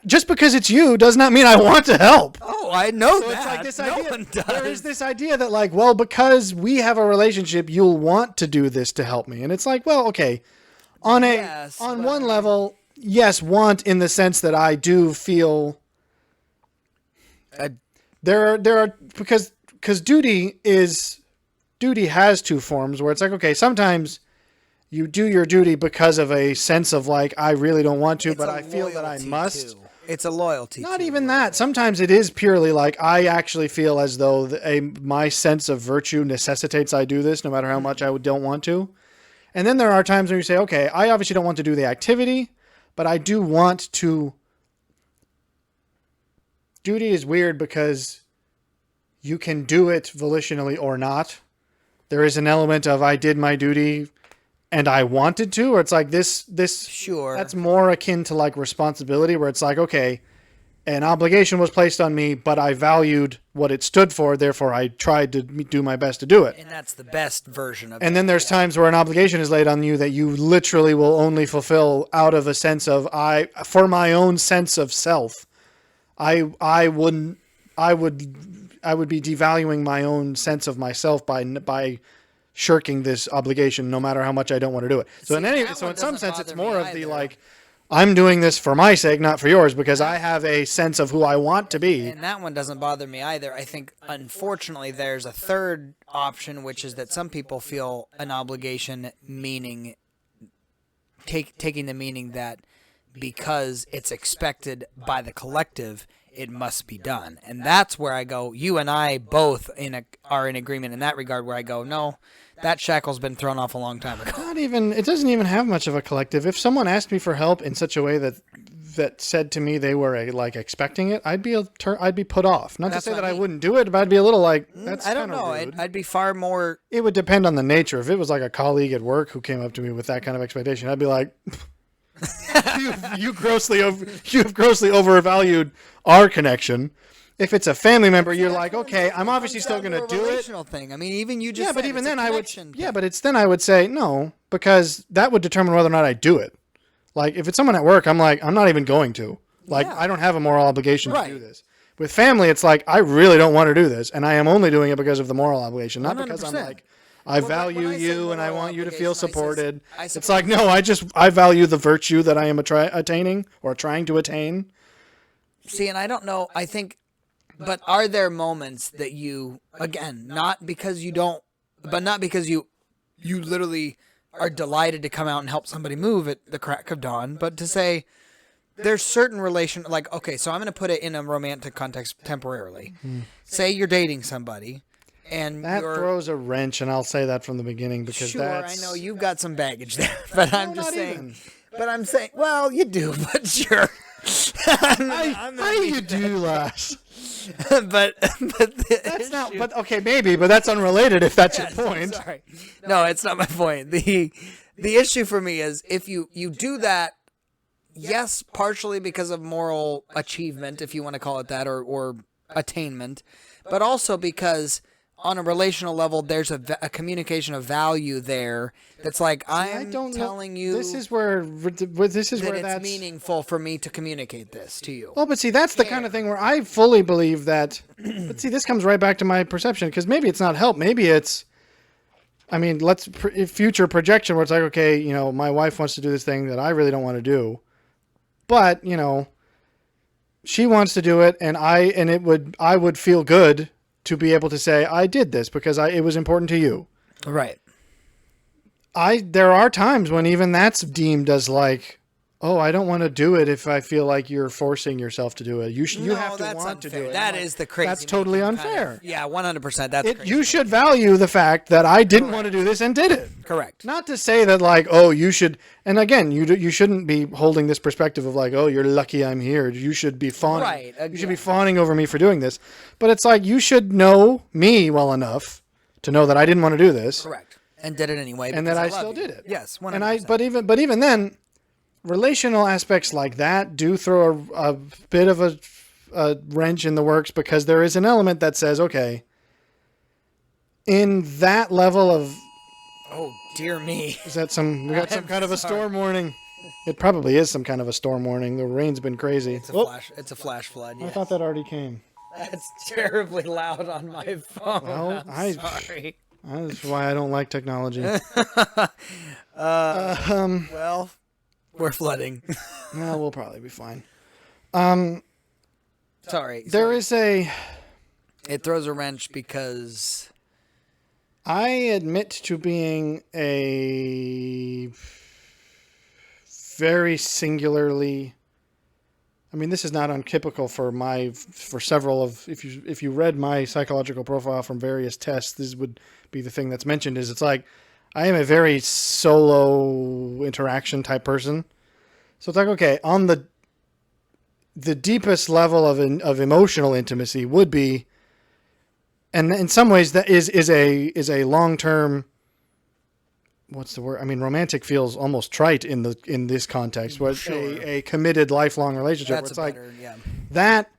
just because it's you does not mean I want to help. Oh, I know that. It's like this no idea. One does. There is this idea that, like, well, because we have a relationship, you'll want to do this to help me. And it's like, well, okay, on one level, yes, want in the sense that I do feel there are because duty has two forms, where it's like, okay, sometimes you do your duty because of a sense of like, I really don't want to, but I feel that I must. Too. It's a loyalty. Not even that. Sometimes it is purely like, I actually feel as though my sense of virtue necessitates I do this, no matter how much I don't want to. And then there are times when you say, okay, I obviously don't want to do the activity, but I do want to. Duty is weird because you can do it volitionally or not. There is an element of, I did my duty and I wanted to, or it's like this sure. That's more akin to like responsibility, where it's like, okay, an obligation was placed on me, but I valued what it stood for, therefore I tried to do my best to do it. And that's the best version of it. And then there's times where an obligation is laid on you that you literally will only fulfill out of a sense of, for my own sense of self. I would be devaluing my own sense of myself by shirking this obligation, no matter how much I don't want to do it. So in some sense, it's more of the like, I'm doing this for my sake, not for yours, because I have a sense of who I want to be. And that one doesn't bother me either. I think, unfortunately, there's a third option, which is that some people feel an obligation meaning, taking the meaning that because it's expected by the collective, it must be done. And that's where I go, you and I both are in agreement in that regard, where I go, no, that shackle's been thrown off a long time ago. It doesn't even have much of a collective. If someone asked me for help in such a way that that said to me they were like expecting it, I'd be put off. Not to That's say what that I I mean. wouldn't do it, but I'd be a little like, that's I don't kind of know. rude. I'd be far more. It would depend on the nature. If it was like a colleague at work who came up to me with that kind of expectation, I'd be like, you've grossly overvalued our connection. If it's a family member, you're like, okay, I'm obviously still going to do it. Relational thing. I mean, even you just. Yeah, but said even it's a then I would. connection Yeah, thing. but then I would say no, because that would determine whether or not I do it. Like if it's someone at work, I'm like, I'm not even going to. Like Yeah. I don't have a moral obligation Right. to do this. With family, it's like I really don't want to do this, and I am only doing it because of the moral obligation, not because I'm 100%. like I Well, value when I say you and I moral want you to feel obligation, supported. I It's like no, I value the virtue that I am attaining or trying to attain. See, and I don't know. I think, but are there moments that you, again, not because you don't, but not because you literally are delighted to come out and help somebody move at the crack of dawn, but to say there's certain relation, like, okay, so I'm going to put it in a romantic context temporarily. Say you're dating somebody and That you're. throws a wrench, and I'll say that from the beginning because Sure, that's. I know you've got some baggage there, but I'm just not saying. even. But I'm saying, well, you do, but sure. How you do, lass? but That's not. But okay, maybe. But that's unrelated. If that's your point. Sorry, no, it's not my point. The issue for me is if you do that, yes, partially because of moral achievement, if you want to call it that, or attainment, but also because on a relational level, there's a communication of value there. That's like I'm telling you. This is where that it's that's meaningful for me to communicate this to you. Well, but see, that's the kind of thing where I fully believe that. But see, this comes right back to my perception because maybe it's not help. Maybe it's. I mean, future projection where it's like, okay, you know, my wife wants to do this thing that I really don't want to do, but you know, she wants to do it, and I would feel good to be able to say I did this because it was important to you. Right. There are times when even that's deemed as like, oh, I don't want to do it if I feel like you're forcing yourself to do it. You have to want to do it. That is the crazy. That's totally unfair. Yeah, 100%. That's crazy. You should value the fact that I didn't want to do this and did it. Correct. Not to say that like, oh, you should. And again, you shouldn't be holding this perspective of like, oh, you're lucky I'm here. You should be fawning. Right. You should be fawning over me for doing this. But it's like you should know me well enough to know that I didn't want to do this. Correct. And did it anyway. And that I love still you. did it. Yes. 100%. And but even then, relational aspects like that do throw a bit of a wrench in the works because there is an element that says, okay, in that level of. Oh dear me! Is that we got some kind of a storm warning? It probably is some kind of a storm warning. The rain's been crazy. It's a flash flood. I Yeah. thought that already came. That's terribly loud on my phone. Well, I'm sorry. That's why I don't like technology. Well, we're flooding. Well, we'll probably be fine. Sorry. There is a. It throws a wrench because. I admit to being a very singularly. I mean, this is not untypical for several of. If you read my psychological profile from various tests, this would be the thing that's mentioned. Is it's like I am a very solo interaction type person. So it's like, okay, on the deepest level of emotional intimacy would be. And in some ways, that is a long-term. What's the word? I mean, romantic feels almost trite in this context. But Sure. a committed, lifelong relationship. that's where a it's better. Yeah. that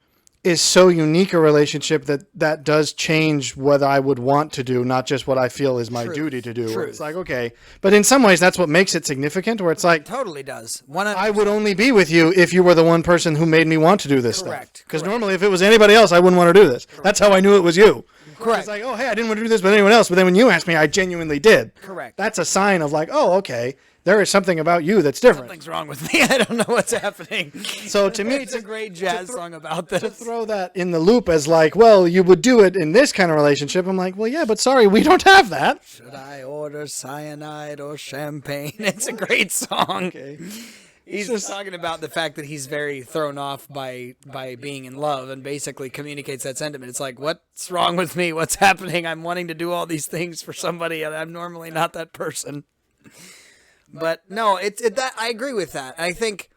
is so unique a relationship that does change whether I would want to do, not just what I feel is my Truth. duty to do. Where Truth. it's like, okay, but in some ways, that's what makes it significant. Where it's like, Totally does. 100%. I would only be with you if you were the one person who made me want to do this Correct. stuff. Because normally, if it was anybody else, I wouldn't want to do this. That's how I knew it was you. Correct. It's like, oh, hey, I didn't want to do this with anyone else. But then when you asked me, I genuinely did. Correct. That's a sign of like, oh, okay, there is something about you that's different. Something's wrong with me. I don't know what's happening. So to me, It's a great jazz song about this. to throw that in the loop as like, well, you would do it in this kind of relationship. I'm like, well, yeah, but sorry, we don't have that. Should I order cyanide or champagne? It's a great song. Okay. He's just talking about the fact that he's very thrown off by being in love and basically communicates that sentiment. It's like, what's wrong with me? What's happening? I'm wanting to do all these things for somebody and I'm normally not that person. But no, that I agree with that. I think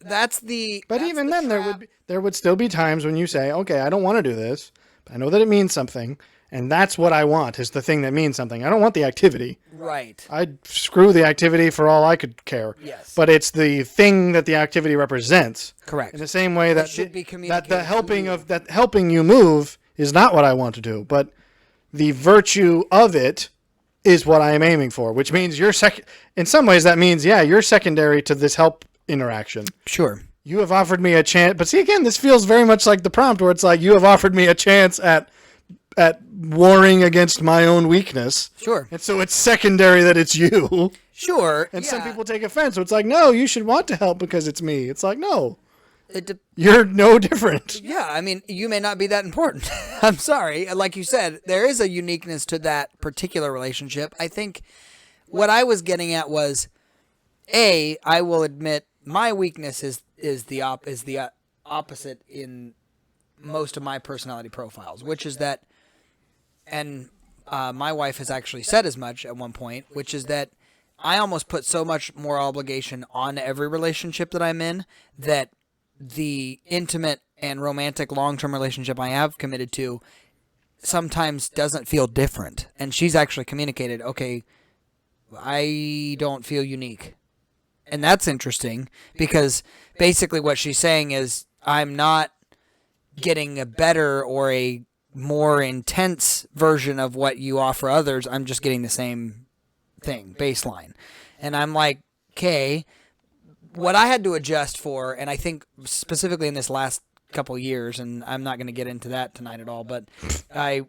that's the. But that's even the then, trap. there would still be times when you say, okay, I don't want to do this, but I know that it means something, and that's what I want is the thing that means something. I don't want the activity. Right. I'd screw the activity for all I could care. Yes. But it's the thing that the activity represents. Correct. In the same way that should be that communicated the to helping you. of that helping you move is not what I want to do, but the virtue of it is what I am aiming for, which means you're in some ways that means you're secondary to this help interaction. Sure. You have offered me a chance, but see again, this feels very much like the prompt where it's like you have offered me a chance at warring against my own weakness. Sure. And so it's secondary that it's you. Sure. And some people take offense. So it's like, no, you should want to help because it's me. It's like, no, It you're no different. Yeah, I mean, you may not be that important. I'm sorry. Like you said, there is a uniqueness to that particular relationship. I think what I was getting at was, I will admit my weakness is the opposite in most of my personality profiles, which is that, and my wife has actually said as much at one point, which is that I almost put so much more obligation on every relationship that I'm in that the intimate and romantic long-term relationship I have committed to sometimes doesn't feel different. And she's actually communicated, okay, I don't feel unique. And that's interesting because basically what she's saying is I'm not getting a better or a more intense version of what you offer others. I'm just getting the same thing, baseline. And I'm like, okay, what I had to adjust for, and I think specifically in this last couple years, and I'm not going to get into that tonight at all, but I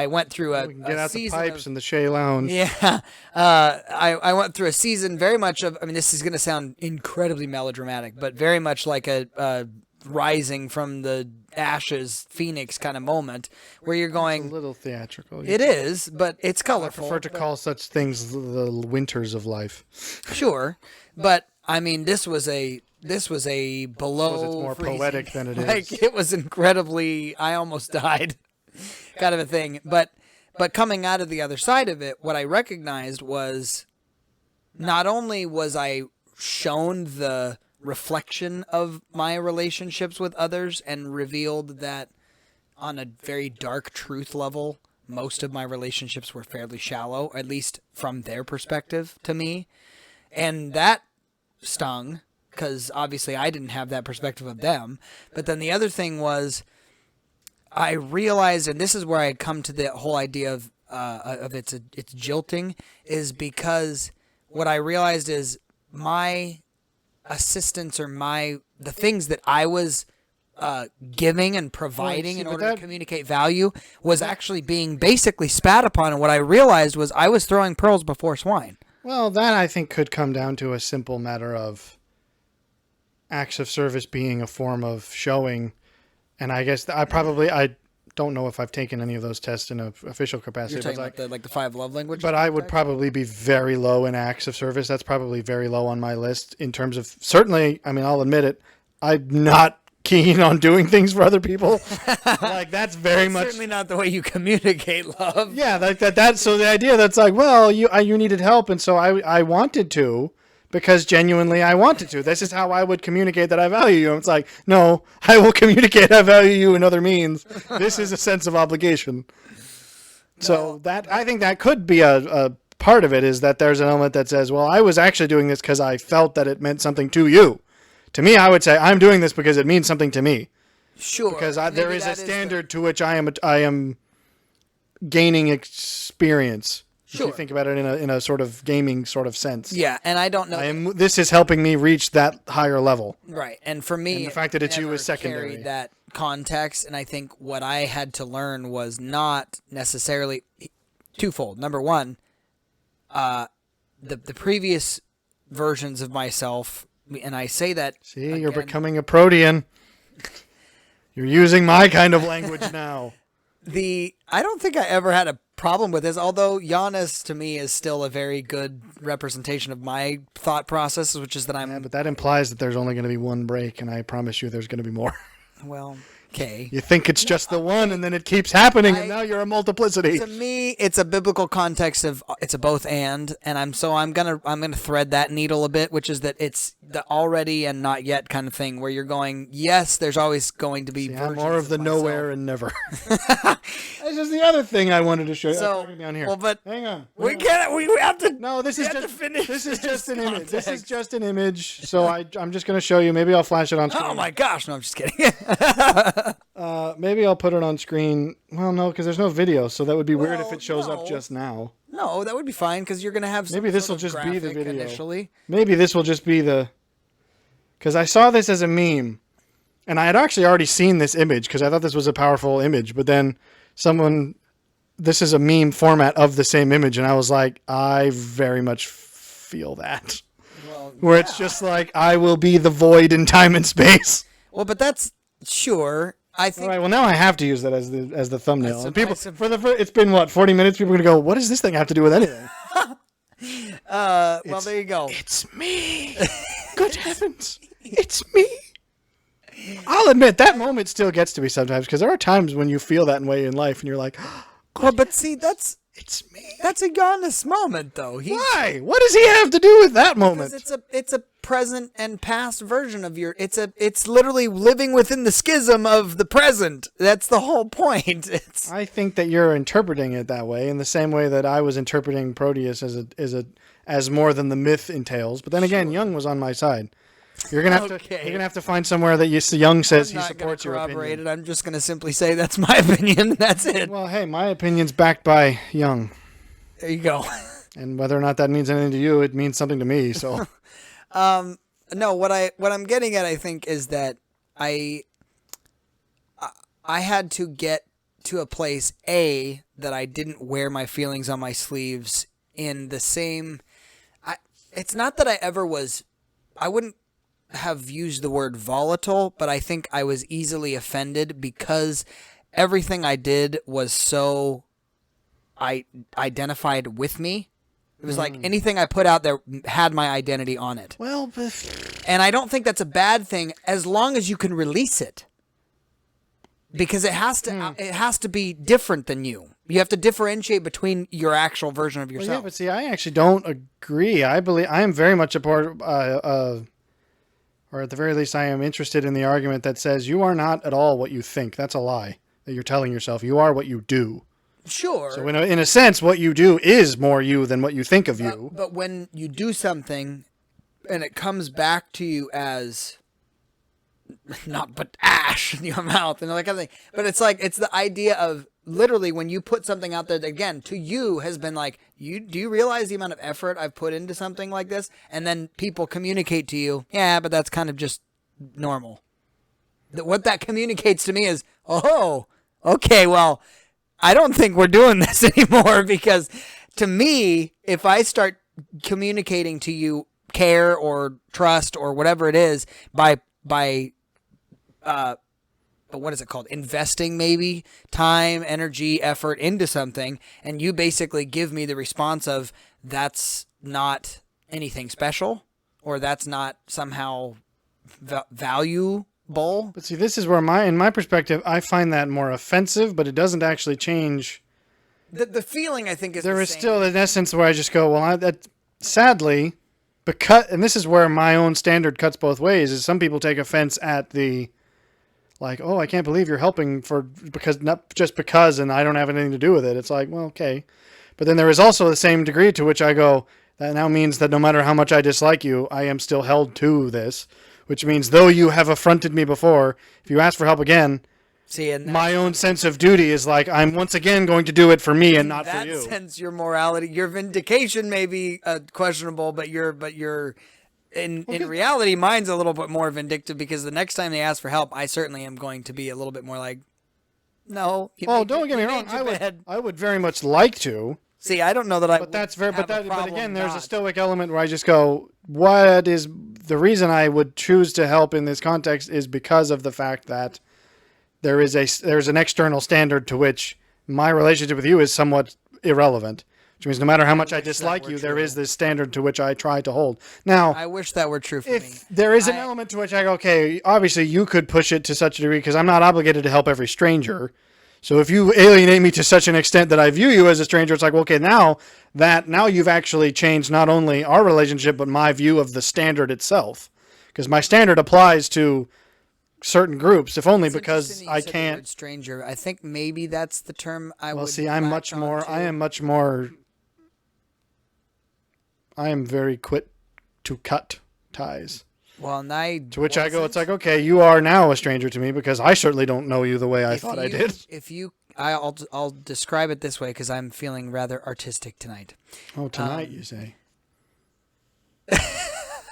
went through We can get out the season pipes and the Shea Lounge. Yeah. I went through a season very much of, I mean, this is going to sound incredibly melodramatic, but very much like a rising from the ashes phoenix kind of moment where you're A going, little theatrical. it is, but it's I colorful. prefer to call such things the winters of life. Sure. But I mean, this was a below It's more freezing. poetic than it is. Like it was incredibly, I almost died kind of a thing. But coming out of the other side of it, what I recognized was not only was I shown the reflection of my relationships with others and revealed that on a very dark truth level, most of my relationships were fairly shallow, at least from their perspective to me. And that stung because obviously I didn't have that perspective of them. But then the other thing was I realized, and this is where I had come to the whole idea of its jilting, is because what I realized is my assistance or the things that I was giving and providing in order to communicate value was actually being basically spat upon. And what I realized was I was throwing pearls before swine. Well, that I think could come down to a simple matter of acts of service being a form of showing. And I guess I don't know if I've taken any of those tests in an official capacity. You're talking about the 5 love languages? But I would probably be very low in acts of service. That's probably very low on my list in terms of, certainly, I mean, I'll admit it, I'm not keen on doing things for other people. Like, that's very much certainly not the way you communicate love. Yeah, like that. So the idea that's like, well, you needed help, and so I wanted to, because genuinely I wanted to. This is how I would communicate that I value you. And it's like, no, I will communicate I value you in other means. This is a sense of obligation. So that, I think that could be a part of it, is that there's an element that says, well, I was actually doing this because I felt that it meant something to you. To me, I would say I'm doing this because it means something to me. Sure. Because there is a standard to which I am gaining experience. Sure. If you think about it in a sort of gaming sort of sense. Yeah, and I don't know. This is helping me reach that higher level. Right, and for me, And the fact that it's you is secondary. Carried that context, and I think what I had to learn was not necessarily twofold. Number one, the previous versions of myself, and I say that. See, again, you're becoming a Protean. You're using my kind of language now. I don't think I ever had a problem with this, although Giannis to me is still a very good representation of my thought process, which is that Yeah, but that implies that there's only going to be one break, and I promise you there's going to be more. Well, Okay. You think it's just the one, and then it keeps happening, and now you're a multiplicity. To me, it's a biblical context of it's a both and I'm gonna thread that needle a bit, which is that it's the already and not yet kind of thing, where you're going, yes, there's always going to be versions more of the myself. nowhere and never. That's just the other thing I wanted to show you. So, down here. well, but hang on. We have to. No, this is just finish. This is just an image. context. This is just an image. So I'm just going to show you. Maybe I'll flash it on screen. Oh my gosh! No, I'm just kidding. Maybe I'll put it on screen. Well, no, because there's no video, so that would be weird if it shows no. up just now. No, that would be fine because you're gonna have. Maybe this will sort of just be the graphic video initially. Maybe this will just be the. Because I saw this as a meme, and I had actually already seen this image because I thought this was a powerful image. But then this is a meme format of the same image, and I was like, I very much feel that. Well, where it's just like, I will be the void in time and space. Well, but that's sure. I think. All right. Well, now I have to use that as the thumbnail. And people I it's been what 40 minutes. People are gonna go, what does this thing have to do with anything? Well, there you go. It's me. Good heavens, it's me. I'll admit that moment still gets to me sometimes because there are times when you feel that way in life and you're like, Well, but see, it's me. that's a honest moment, though. Why? What does he have to do with that moment? Because it's a present and past version of your. It's literally living within the schism of the present. That's the whole point. I think that you're interpreting it that way in the same way that I was interpreting Proteus as more than the myth entails. But then again, Jung was on my side. You're gonna have to find somewhere that Jung says he supports your opinion. I'm just gonna simply say that's my opinion. And that's it. Well, hey, my opinion's backed by Jung. There you go. And whether or not that means anything to you, it means something to me. So, no, what I'm getting at, I think, is that I had to get to a place that I didn't wear my feelings on my sleeves in the same. It's not that I ever was. I wouldn't have used the word volatile, but I think I was easily offended because everything I did was so identified with me. It was like anything I put out there had my identity on it. Well, and I don't think that's a bad thing as long as you can release it. Because it has to be different than you. You have to differentiate between your actual version of yourself. Well, yeah, but see, I actually don't agree. I believe I am very much a part or at the very least, I am interested in the argument that says you are not at all what you think. That's a lie that you're telling yourself. You are what you do. Sure. So in a sense, what you do is more you than what you think of you. But when you do something and it comes back to you as not but ash in your mouth and that kind of thing. But it's like it's the idea of literally when you put something out there that, again, to you has been like, do you realize the amount of effort I've put into something like this? And then people communicate to you, yeah, but that's kind of just normal. What that communicates to me is, oh, okay, well, I don't think we're doing this anymore because to me, if I start communicating to you care or trust or whatever it is by what is it called? Investing maybe time, energy, effort into something, and you basically give me the response of that's not anything special or that's not somehow valuable. But see, this is where in my perspective, I find that more offensive, but it doesn't actually change. The feeling, I think, is there the is same. still an essence where I just go, well, sadly, because, and this is where my own standard cuts both ways, is some people take offense at the, like, oh, I can't believe you're helping not just because, and I don't have anything to do with it. It's like, well, okay. But then there is also the same degree to which I go, that now means that no matter how much I dislike you, I am still held to this, which means though you have affronted me before, if you ask for help again, my own sense of duty is like, I'm once again going to do it for me and not for you. In that sense, your morality, your vindication may be questionable, but in reality, mine's a little bit more vindictive because the next time they ask for help, I certainly am going to be a little bit more like, no. Don't get me wrong. I would very much like to. See, I don't know that I. But that's very. But again, there's a stoic element where I just go, what is the reason I would choose to help in this context is because of the fact that there's an external standard to which my relationship with you is somewhat irrelevant. Which means no matter how much I wish that dislike were you, there true. is this standard to which I try to hold. Now, I wish that were true for me. if there is an element to which I go, okay, obviously you could push it to such a degree because I'm not obligated to help every stranger. So if you alienate me to such an extent that I view you as a stranger, it's like, okay, now you've actually changed not only our relationship, but my view of the standard itself. Because my standard applies to certain groups, if only It's because interesting that you I said the can't. word stranger. I think maybe that's the term I would. Well, see, I'm much more. I am very quick to cut ties. Well, and I. To which I go, it's like, okay, you are now a stranger to me because I certainly don't know you the way I thought I did. I'll describe it this way because I'm feeling rather artistic tonight. Oh, tonight you say?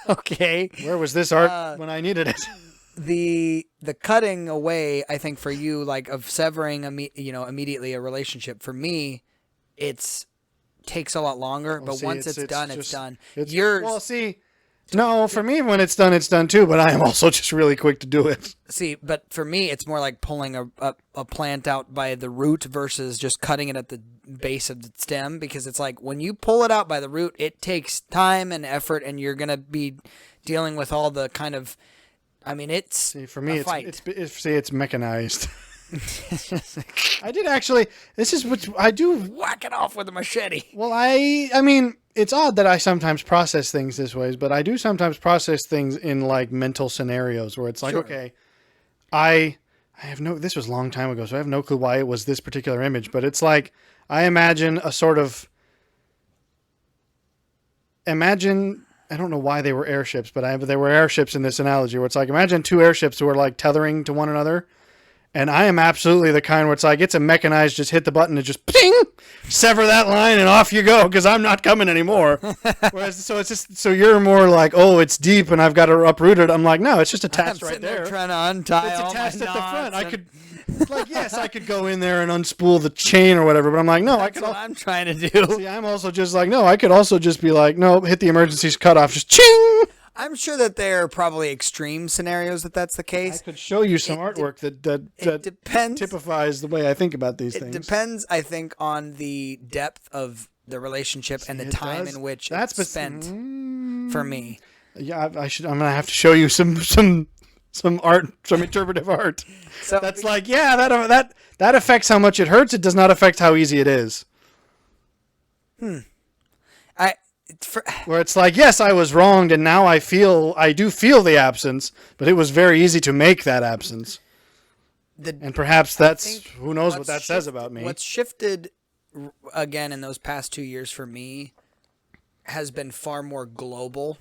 Okay. Where was this art when I needed it? The cutting away, I think for you, like of severing, immediately a relationship. For me, takes a lot longer. Well, but see, once it's done, it's just- done. Well, see, no, for me, when it's done too. But I am also just really quick to do it. See, but for me, it's more like pulling a plant out by the root versus just cutting it at the base of the stem, because it's like when you pull it out by the root, it takes time and effort, and you're gonna be dealing with all the kind of. I mean, for me, it's mechanized. I did actually. This is what I do. Whack it off with a machete. Well, I mean, it's odd that I sometimes process things this way, but I do sometimes process things in like mental scenarios where it's like, Sure. okay, I have no. This was a long time ago, so I have no clue why it was this particular image, but it's like I imagine a sort of. I don't know why they were airships, but there were airships in this analogy where it's like, imagine two airships who are like tethering to one another. And I am absolutely the kind where it's like, it's a mechanized, just hit the button and just ping, sever that line and off you go because I'm not coming anymore. Whereas, so you're more like, oh, it's deep and I've got to uproot it. I'm like, no, it's just attached right there. Trying to untie It's all attached my at the front. knots I could, yes, I could go in there and unspool the chain or whatever, but I'm like, no, I That's could. what I'm trying to do. See, I'm also just like, no, I could also just be like, no, hit the emergency cutoff, just ching. I'm sure that there are probably extreme scenarios that's the I case. could show you some artwork that Depends. typifies the way I think about these It things. depends, I think, on the depth of the relationship and the it time does. in which That's it's spent for me. Yeah, I'm gonna have to show you some art, some interpretive art. So That's like, yeah, that affects how much it hurts. It does not affect how easy it is. Where it's like, yes, I was wronged, and now I do feel the absence, but it was very easy to make that absence. And perhaps who knows what that says about me. What's shifted again in those past 2 years for me has been far more global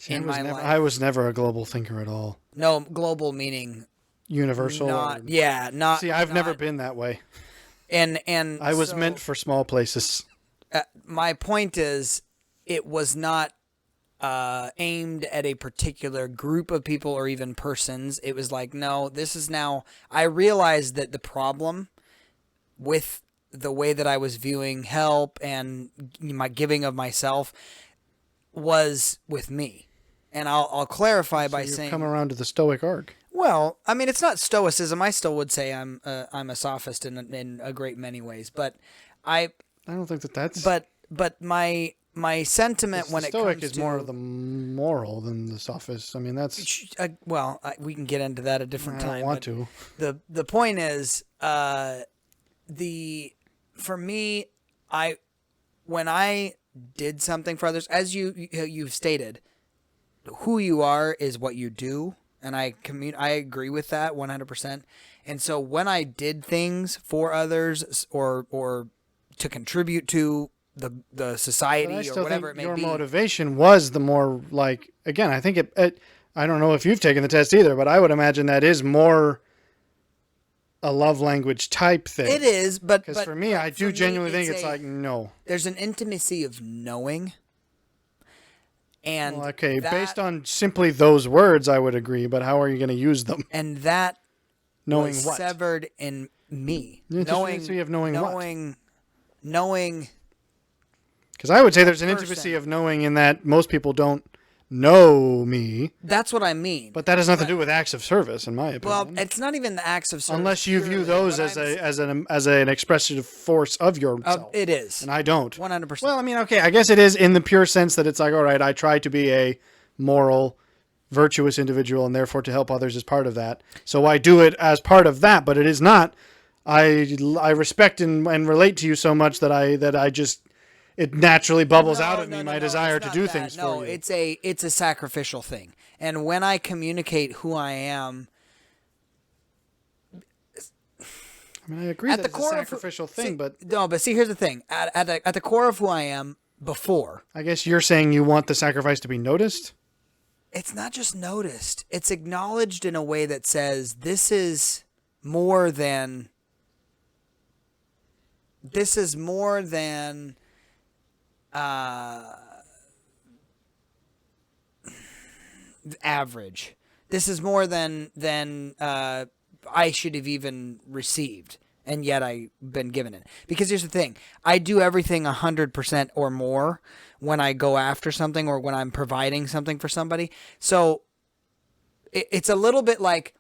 in my life. I was never a global thinker at all. No, global meaning Universal. not. See, I've never been that way. And I was meant for small places. My point is, it was not aimed at a particular group of people or even persons. It was like, no, this is now. I realized that the problem with the way that I was viewing help and my giving of myself was with me. And I'll clarify by saying, come around to the Stoic arc. well, I mean, it's not stoicism. I still would say I'm a sophist in a great many ways, but I don't think that's. But my sentiment when it Stoic comes is to more of the moral than the sophist. I mean, that's. We can get into that a different time. I don't want to. The point is, for me, when I did something for others, as you've stated, who you are is what you do, and I agree with that 100%. And so when I did things for others or to contribute to the society or whatever it may your be. Your motivation was the more like, again, I think I don't know if you've taken the test either, but I would imagine that is more a love language type thing. It is, but for me, I do genuinely think it's like, no. There's an intimacy of knowing. And well, okay, based on simply those words, I would agree, but how are you going to use them? And that knowing was what? severed in me. Intimacy of knowing knowing. Because I would say there's an intimacy of knowing in that most people don't know me. That's what I mean. But that has nothing to do with acts of service, in my opinion. Well, it's not even the acts of service. Unless you view those as an expressive force of yourself. It is. And I don't. 100%. Well, I mean, okay, I guess it is in the pure sense that it's like, all right, I try to be a moral, virtuous individual, and therefore to help others is part of that. So I do it as part of that, but it is not. I respect and relate to you so much that I just it naturally bubbles out of me my desire to do things for you. No, it's a sacrificial thing. And when I communicate who I am, I mean, I agree that it's a sacrificial thing, but see, here's the thing: at the core of who I am before, I guess you're saying you want the sacrifice to be noticed. It's not just noticed; it's acknowledged in a way that says this is more than. This is more than. Average. This is more than I should have even received, and yet I've been given it. Because here's the thing: I do everything 100% or more when I go after something or when I'm providing something for somebody. So it's a little bit like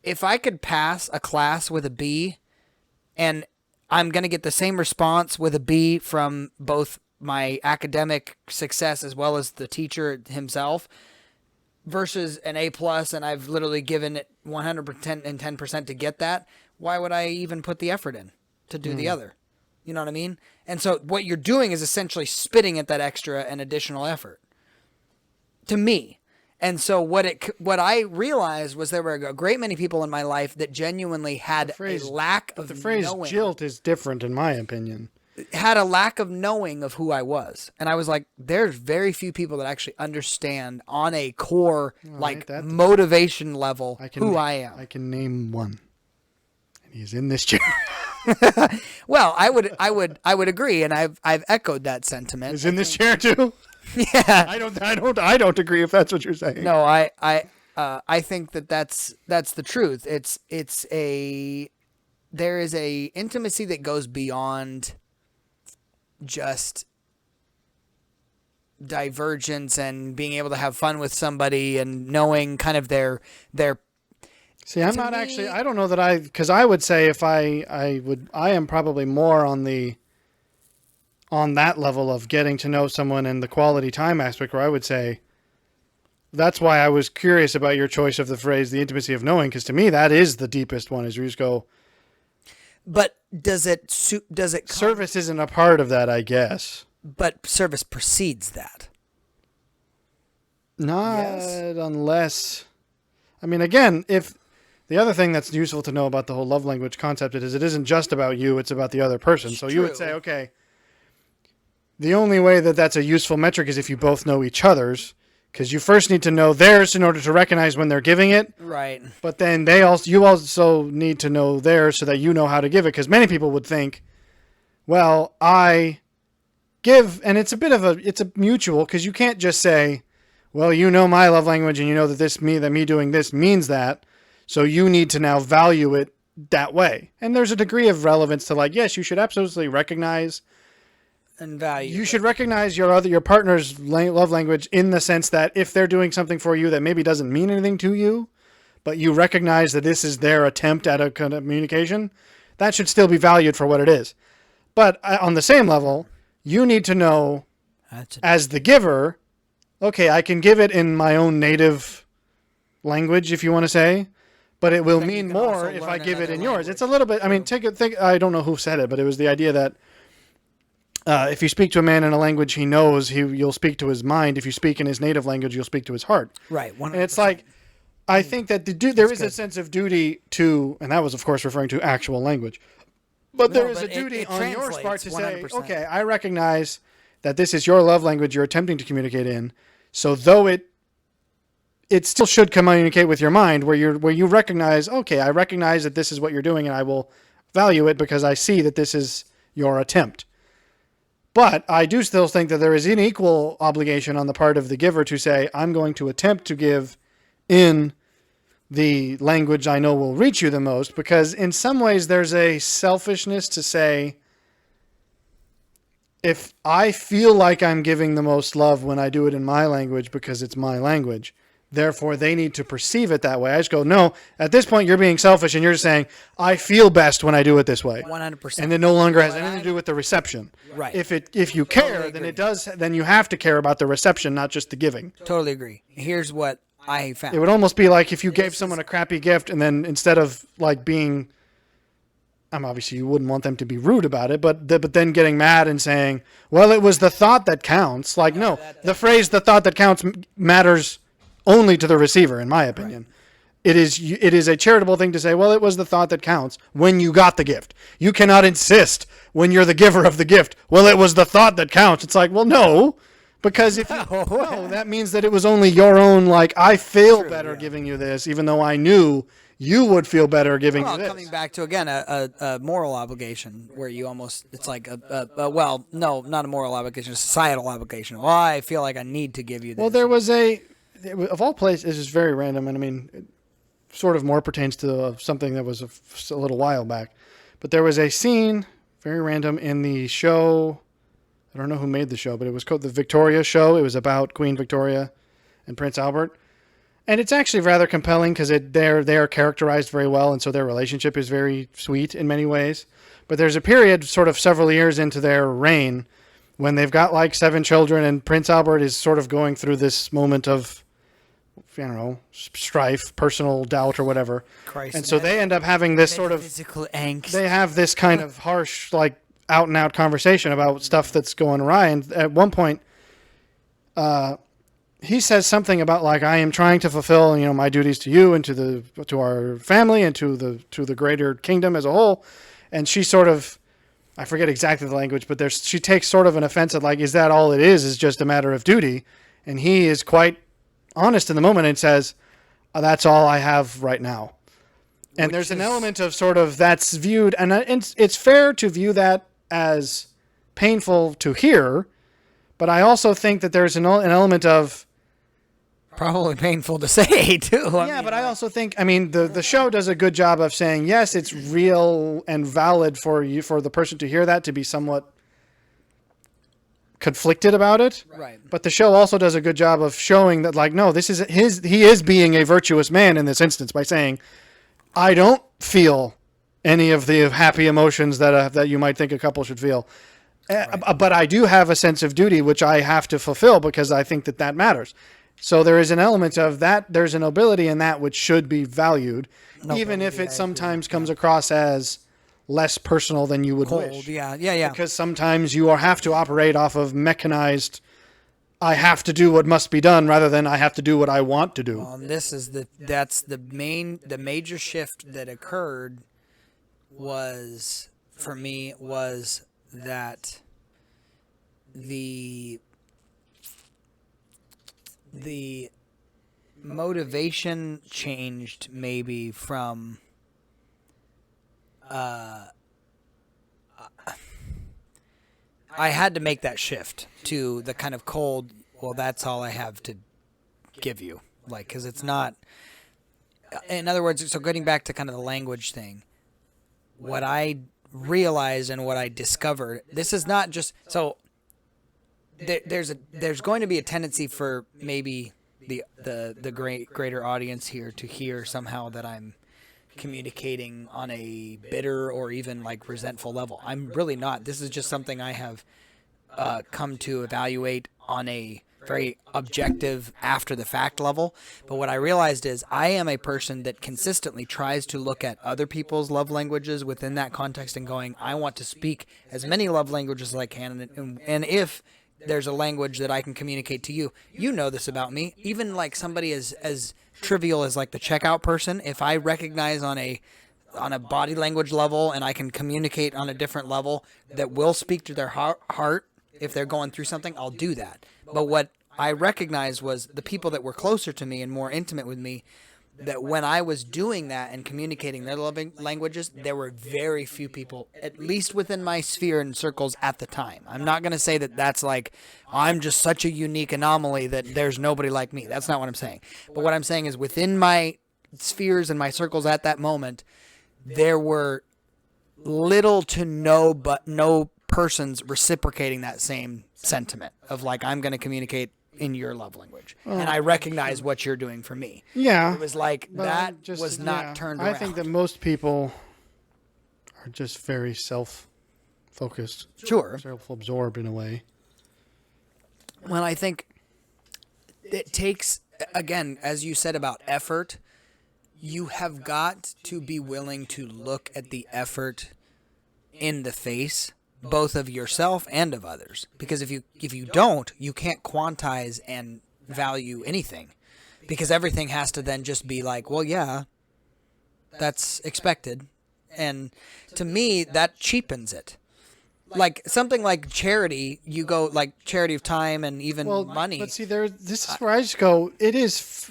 if I could pass a class with a B, and I'm going to get the same response with a B from both my academic success as well as the teacher himself versus an A+, and I've literally given it 100% and 10% to get that, why would I even put the effort in to do the other? You know what I mean? And so what you're doing is essentially spitting at that extra and additional effort to me. And so what I realized was there were a great many people in my life that genuinely had a lack of knowing. The phrase jilt is different in my opinion. Had a lack of knowing of who I was. And I was like, there's very few people that actually understand on a core, motivation level who I am. I can name one. And he's in this chair. Well, I would agree, and I've echoed that sentiment. He's in this chair too? Yeah. I don't agree if that's what you're saying. No, I think that's the truth. There is a intimacy that goes beyond just divergence and being able to have fun with somebody and knowing kind of their See, I'm not actually, I don't know that because I would say if I am probably more on that level of getting to know someone and the quality time aspect, where I would say that's why I was curious about your choice of the phrase, the intimacy of knowing, because to me that is the deepest one, is you just go. But does it service isn't a part of that, I guess. But service precedes that. Not unless, I mean, again, if the other thing that's useful to know about the whole love language concept is it isn't just about you, it's about the other person. So you would say, okay, the only way that that's a useful metric is if you both know each other's, because you first need to know theirs in order to recognize when they're giving it. Right. But then you also need to know theirs so that you know how to give it, because many people would think, well, I give, and it's a mutual, because you can't just say, well, you know my love language and you know that me doing this means that, so you need to now value it that way. And there's a degree of relevance to, like, yes, you should absolutely recognize and value. You should recognize your partner's love language in the sense that if they're doing something for you that maybe doesn't mean anything to you, but you recognize that this is their attempt at a communication, that should still be valued for what it is. But on the same level, you need to know, as the giver, okay, I can give it in my own native language, if you want to say, but it will mean more if I give it in yours. It's a little bit, I mean, I don't know who said it, but it was the idea that if you speak to a man in a language he knows, you'll speak to his mind. If you speak in his native language, you'll speak to his heart. Right. 100%. And it's like, I think that there is a sense of duty to, and that was, of course, referring to actual language. But there is a duty on your part to 100%. Say, okay, I recognize that this is your love language you're attempting to communicate in. So though it still should communicate with your mind, where you recognize, okay, I recognize that this is what you're doing, and I will value it because I see that this is your attempt. But I do still think that there is an equal obligation on the part of the giver to say, I'm going to attempt to give in the language I know will reach you the most, because in some ways there's a selfishness to say, if I feel like I'm giving the most love when I do it in my language because it's my language, therefore they need to perceive it that way. I just go, no, at this point you're being selfish and you're just saying, I feel best when I do it this way. 100%. And it no longer has anything to do with the reception. Right. If you care, then then you have to care about the reception, not just the giving. Totally agree. Here's what I found. It would almost be like if you gave someone a crappy gift and then instead of like being, obviously you wouldn't want them to be rude about it, but then getting mad and saying, well, it was the thought that counts. Like, no, the phrase "the thought that counts" matters only to the receiver, in my opinion. Right. It is a charitable thing to say, well, it was the thought that counts when you got the gift. You cannot insist when you're the giver of the gift, well, it was the thought that counts. It's like, well, no, because if no, that means that it was only your own, like, I feel better giving you this, even though I knew you would feel better giving you this. Coming back to, again, a moral obligation where you almost, it's like, well, no, not a moral obligation, a societal obligation. Well, I feel like I need to give you this. Well, there was of all places, this is very random, and I mean, it sort of more pertains to something that was a little while back. But there was a scene, very random, in the show, I don't know who made the show, but it was called The Victoria Show. It was about Queen Victoria and Prince Albert. And it's actually rather compelling because they are characterized very well, and so their relationship is very sweet in many ways. But there's a period sort of several years into their reign when they've got like 7 children, and Prince Albert is sort of going through this moment of, I don't know, strife, personal doubt or whatever. Christ, and so they end up having this sort of physical angst. They have this kind of harsh, like, out-and-out conversation about stuff that's going awry. And at one point, he says something about, like, I am trying to fulfill, my duties to you and to our family and to the greater kingdom as a whole. And she sort of, I forget exactly the language, but she takes sort of an offense at, like, is that all it is just a matter of duty? And he is quite honest in the moment and says, that's all I have right now. And there's an element of sort of that's viewed, and it's fair to view that as painful to hear, but I also think that there's an element of probably painful to say too. But I also think, the show does a good job of saying, yes, it's real and valid for the person to hear that, to be somewhat conflicted about it. Right. But the show also does a good job of showing that, like, no, he is being a virtuous man in this instance by saying, I don't feel any of the happy emotions that you might think a couple should feel. Right. But I do have a sense of duty, which I have to fulfill because I think that matters. So there is an element of that. There's a nobility in that which should be valued, even if it sometimes comes across as less personal than you would wish. Yeah. Because sometimes you have to operate off of mechanized, I have to do what must be done rather than I have to do what I want to do. This is the major shift that occurred for me was that the motivation changed maybe from I had to make that shift to the kind of cold, well, that's all I have to give you. Like, because it's not, in other words, so getting back to kind of the language thing, what I realized and what I discovered, this is not just, so there's going to be a tendency for maybe the greater audience here to hear somehow that I'm communicating on a bitter or even like resentful level. I'm really not. This is just something I have come to evaluate on a very objective after the fact level. But what I realized is I am a person that consistently tries to look at other people's love languages within that context and going, I want to speak as many love languages as I can. And if there's a language that I can communicate to you, you know this about me, even like somebody as trivial as like the checkout person, if I recognize on a body language level and I can communicate on a different level that will speak to their heart if they're going through something, I'll do that. But what I recognized was the people that were closer to me and more intimate with me, that when I was doing that and communicating their loving languages, there were very few people, at least within my sphere and circles at the time. I'm not going to say that that's like, I'm just such a unique anomaly that there's nobody like me. That's not what I'm saying. But what I'm saying is within my spheres and my circles at that moment, there were little to no person's reciprocating that same sentiment of like, I'm going to communicate in your love language, and I recognize what you're doing for me. Yeah. It was like that was not turned around. I think that most people are just very self-focused. Sure. Self-absorbed in a way. Well, I think it takes, again, as you said about effort, you have got to be willing to look at the effort in the face, both of yourself and of others. Because if you don't, you can't quantize and value anything. Because everything has to then just be like, well, yeah, that's expected. And to me, that cheapens it. Like something like charity, you go like charity of time and even money. But see, this is where I just go, this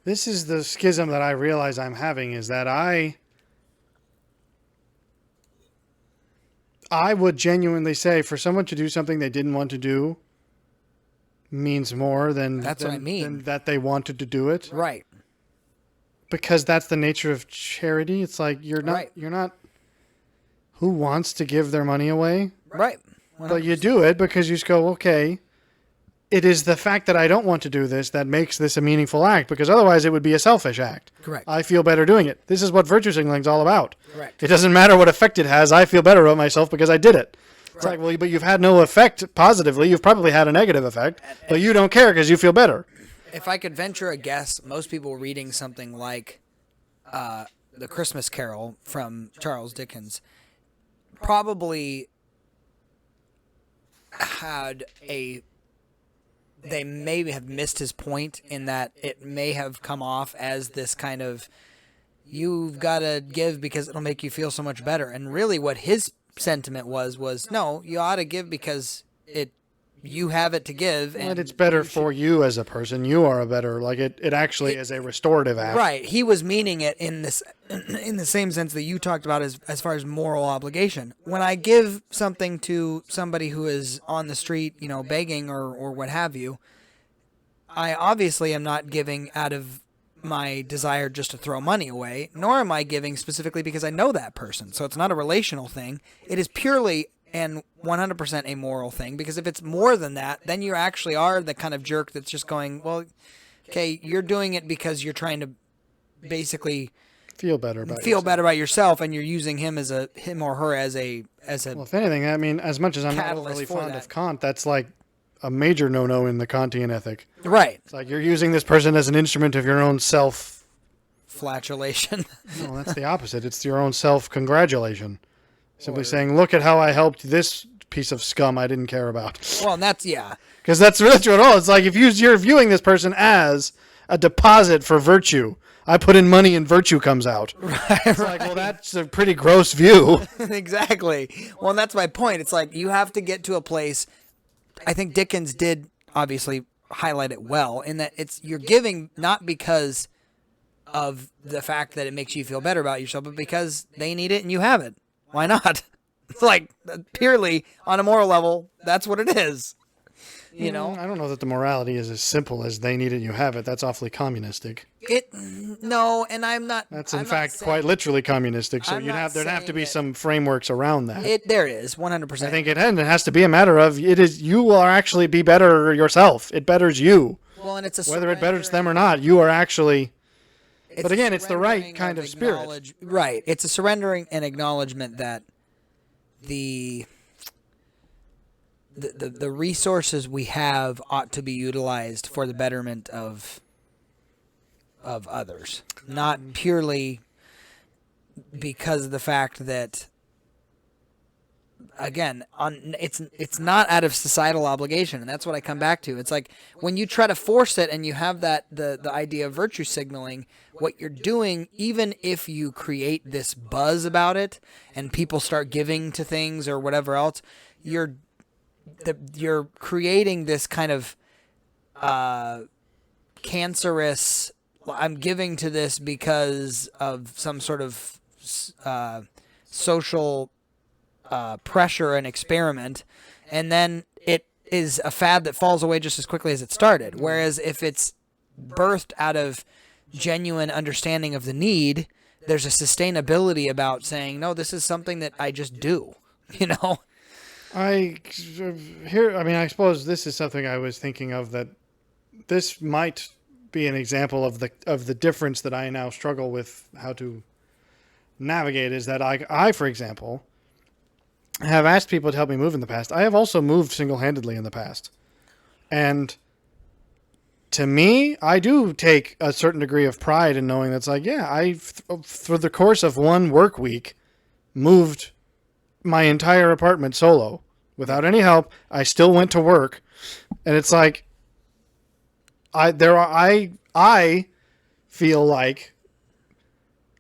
is the schism that I realize I'm having, is that I would genuinely say for someone to do something they didn't want to do means more than what I mean. Than that they wanted to do it. Right. Because that's the nature of charity. It's like you're not who wants to give their money away? Right. 100%. But you do it because you just go, okay, it is the fact that I don't want to do this that makes this a meaningful act, because otherwise it would be a selfish act. Correct. I feel better doing it. This is what virtue signaling is all about. Correct. It doesn't matter what effect it has. I feel better about myself because I did it. It's like, well, but you've had no effect positively. You've probably had a negative effect, but you don't care because you feel better. If I could venture a guess, most people reading something like The Christmas Carol from Charles Dickens probably they may have missed his point in that it may have come off as this kind of, you've got to give because it'll make you feel so much better. And really what his sentiment was no, you ought to give because you have it to give. And it's better for you as a person. You are a better, like it actually is a restorative act. Right. He was meaning it in the same sense that you talked about as far as moral obligation. When I give something to somebody who is on the street, begging or what have you, I obviously am not giving out of my desire just to throw money away, nor am I giving specifically because I know that person. So it's not a relational thing. It is purely and 100% a moral thing, because if it's more than that, then you actually are the kind of jerk that's just going, well, okay, you're doing it because you're trying to basically feel better about yourself, and you're using him or her as a. Well, if anything, I mean, as much as I'm not really fond of Kant, that's like a major no-no in the Kantian ethic. Right. It's like you're using this person as an instrument of your own flatulation. No, that's the opposite. It's your own self-congratulation. Simply saying, look at how I helped this piece of scum I didn't care about. Well, and that's, yeah. Because that's really true at all. It's like if you're viewing this person as a deposit for virtue. I put in money and virtue comes out. Right, it's like, well, that's a pretty gross view. Exactly. Well, and that's my point. It's like you have to get to a place. I think Dickens did obviously highlight it well in that you're giving not because of the fact that it makes you feel better about yourself, but because they need it and you have it. Why not? It's like purely on a moral level, that's what it is. I don't know that the morality is as simple as they need it, you have it. That's awfully communistic. No, and I'm not. That's in fact quite literally communistic. So there'd have to be some frameworks around that. There is 100%. I think it has to be a matter of you will actually be better yourself. It betters you. Well, and it's whether it betters them or not, you are actually. But again, it's the right kind of spirit. Right. It's a surrendering and acknowledgement that the resources we have ought to be utilized for the betterment of others, not purely because of the fact that, again, it's not out of societal obligation, and that's what I come back to. It's like when you try to force it and you have that the idea of virtue signaling, what you're doing, even if you create this buzz about it and people start giving to things or whatever else, you're creating this kind of cancerous, I'm giving to this because of some sort of social pressure and experiment, and then it is a fad that falls away just as quickly as it started. Whereas if it's birthed out of genuine understanding of the need, there's a sustainability about saying, no, this is something that I just do, I I suppose this is something I was thinking of, that this might be an example of the difference that I now struggle with how to navigate. Is that I, for example, have asked people to help me move in the past. I have also moved single-handedly in the past. And to me, I do take a certain degree of pride in knowing that's like, yeah, through the course of one work week, moved my entire apartment solo without any help. I still went to work, and it's like, I feel like,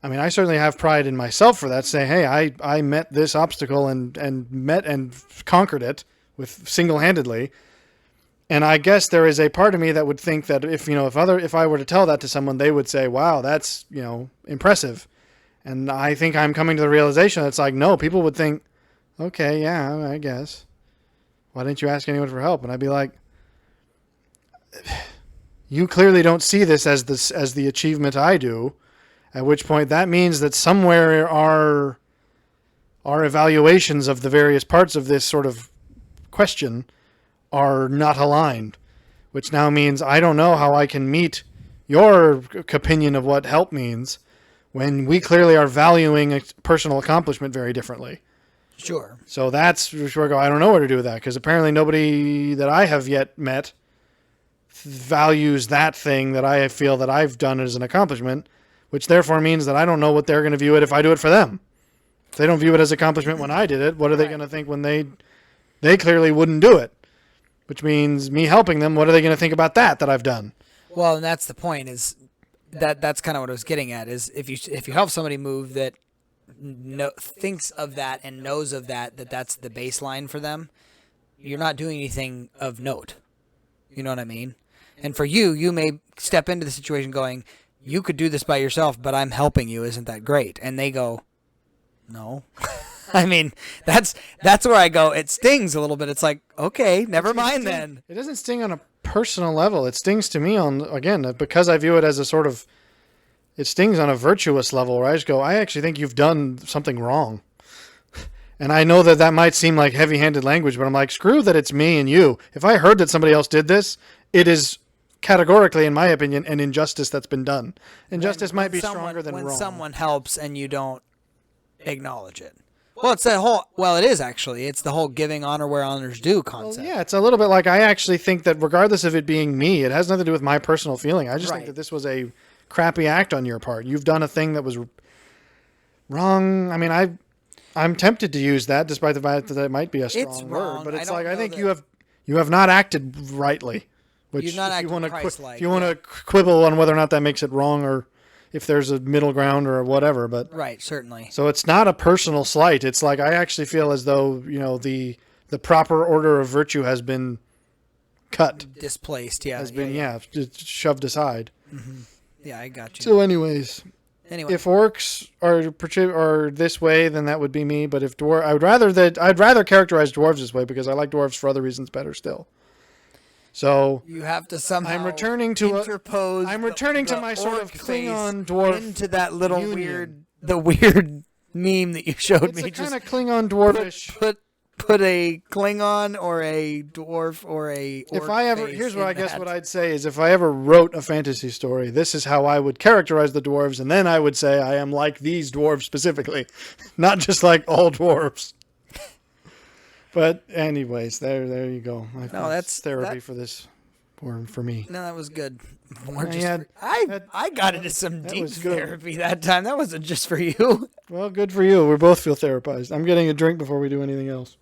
I mean, I certainly have pride in myself for that. Say, hey, I met this obstacle and met and conquered it with single-handedly. And I guess there is a part of me that would think that if I were to tell that to someone, they would say, wow, that's, impressive. And I think I'm coming to the realization that it's like, no, people would think, okay, yeah, I guess. Why didn't you ask anyone for help? And I'd be like, you clearly don't see this as the achievement I do. At which point that means that somewhere our evaluations of the various parts of this sort of question are not aligned, which now means I don't know how I can meet your opinion of what help means when we clearly are valuing a personal accomplishment very differently. Sure. So that's where I go, I don't know what to do with that, because apparently nobody that I have yet met values that thing that I feel that I've done as an accomplishment, which therefore means that I don't know what they're going to view it if I do it for them. If they don't view it as accomplishment when I did it, what are they going to think when they clearly wouldn't do it? Which means me helping them, what are they going to think about that I've done? Well, and that's the point, is that's kind of what I was getting at, is if you help somebody move that thinks of that and knows of that's the baseline for them, you're not doing anything of note. You know what I mean? And for you may step into the situation going, you could do this by yourself, but I'm helping you. Isn't that great? And they go, no. I mean, that's where I go, it stings a little bit. It's like, okay, never mind then. It doesn't sting on a personal level. It stings to me because I view it as a sort of, it stings on a virtuous level where I just go, I actually think you've done something wrong. And I know that might seem like heavy-handed language, but I'm like, screw that it's me and you. If I heard that somebody else did this, it is categorically, in my opinion, an injustice that's been done. Injustice might be stronger than wrong. When someone helps and you don't acknowledge it. Well, it's that whole, it is actually. It's the whole giving honor where honor's due concept. Well, yeah, it's a little bit like, I actually think that regardless of it being me, it has nothing to do with my personal feeling. I just think that this was a crappy act on your part. You've done a thing that was wrong. I mean, I'm tempted to use that, despite the fact that it might be a strong word. But it's like, I think you have not acted rightly. Which, you've not acted if you want to quibble on whether or not that makes it wrong, or if there's a middle ground or whatever, but right, certainly. So it's not a personal slight. It's like, I actually feel as though the proper order of virtue has been cut, displaced. Yeah, has been shoved aside. Mm-hmm. Yeah, I got you. So, anyways, Anyway, if orcs are this way, then that would be me. But if I'd rather characterize dwarves this way because I like dwarves for other reasons better still. So you have to somehow interpose to my sort of Klingon dwarf into that little union. weird meme that you showed me. It's a kind of Klingon dwarvish. Put a Klingon or a dwarf or a orc if I ever here's what I guess what I'd say is, if I ever wrote a fantasy story, this is how I would characterize the dwarves, and then I would say I am like these dwarves specifically, not just like all dwarves. But anyways, there you go. That's therapy for this, for me. No, that was good. I got into some deep therapy that time. That wasn't just for you. Well, good for you. We both feel therapized. I'm getting a drink before we do anything else.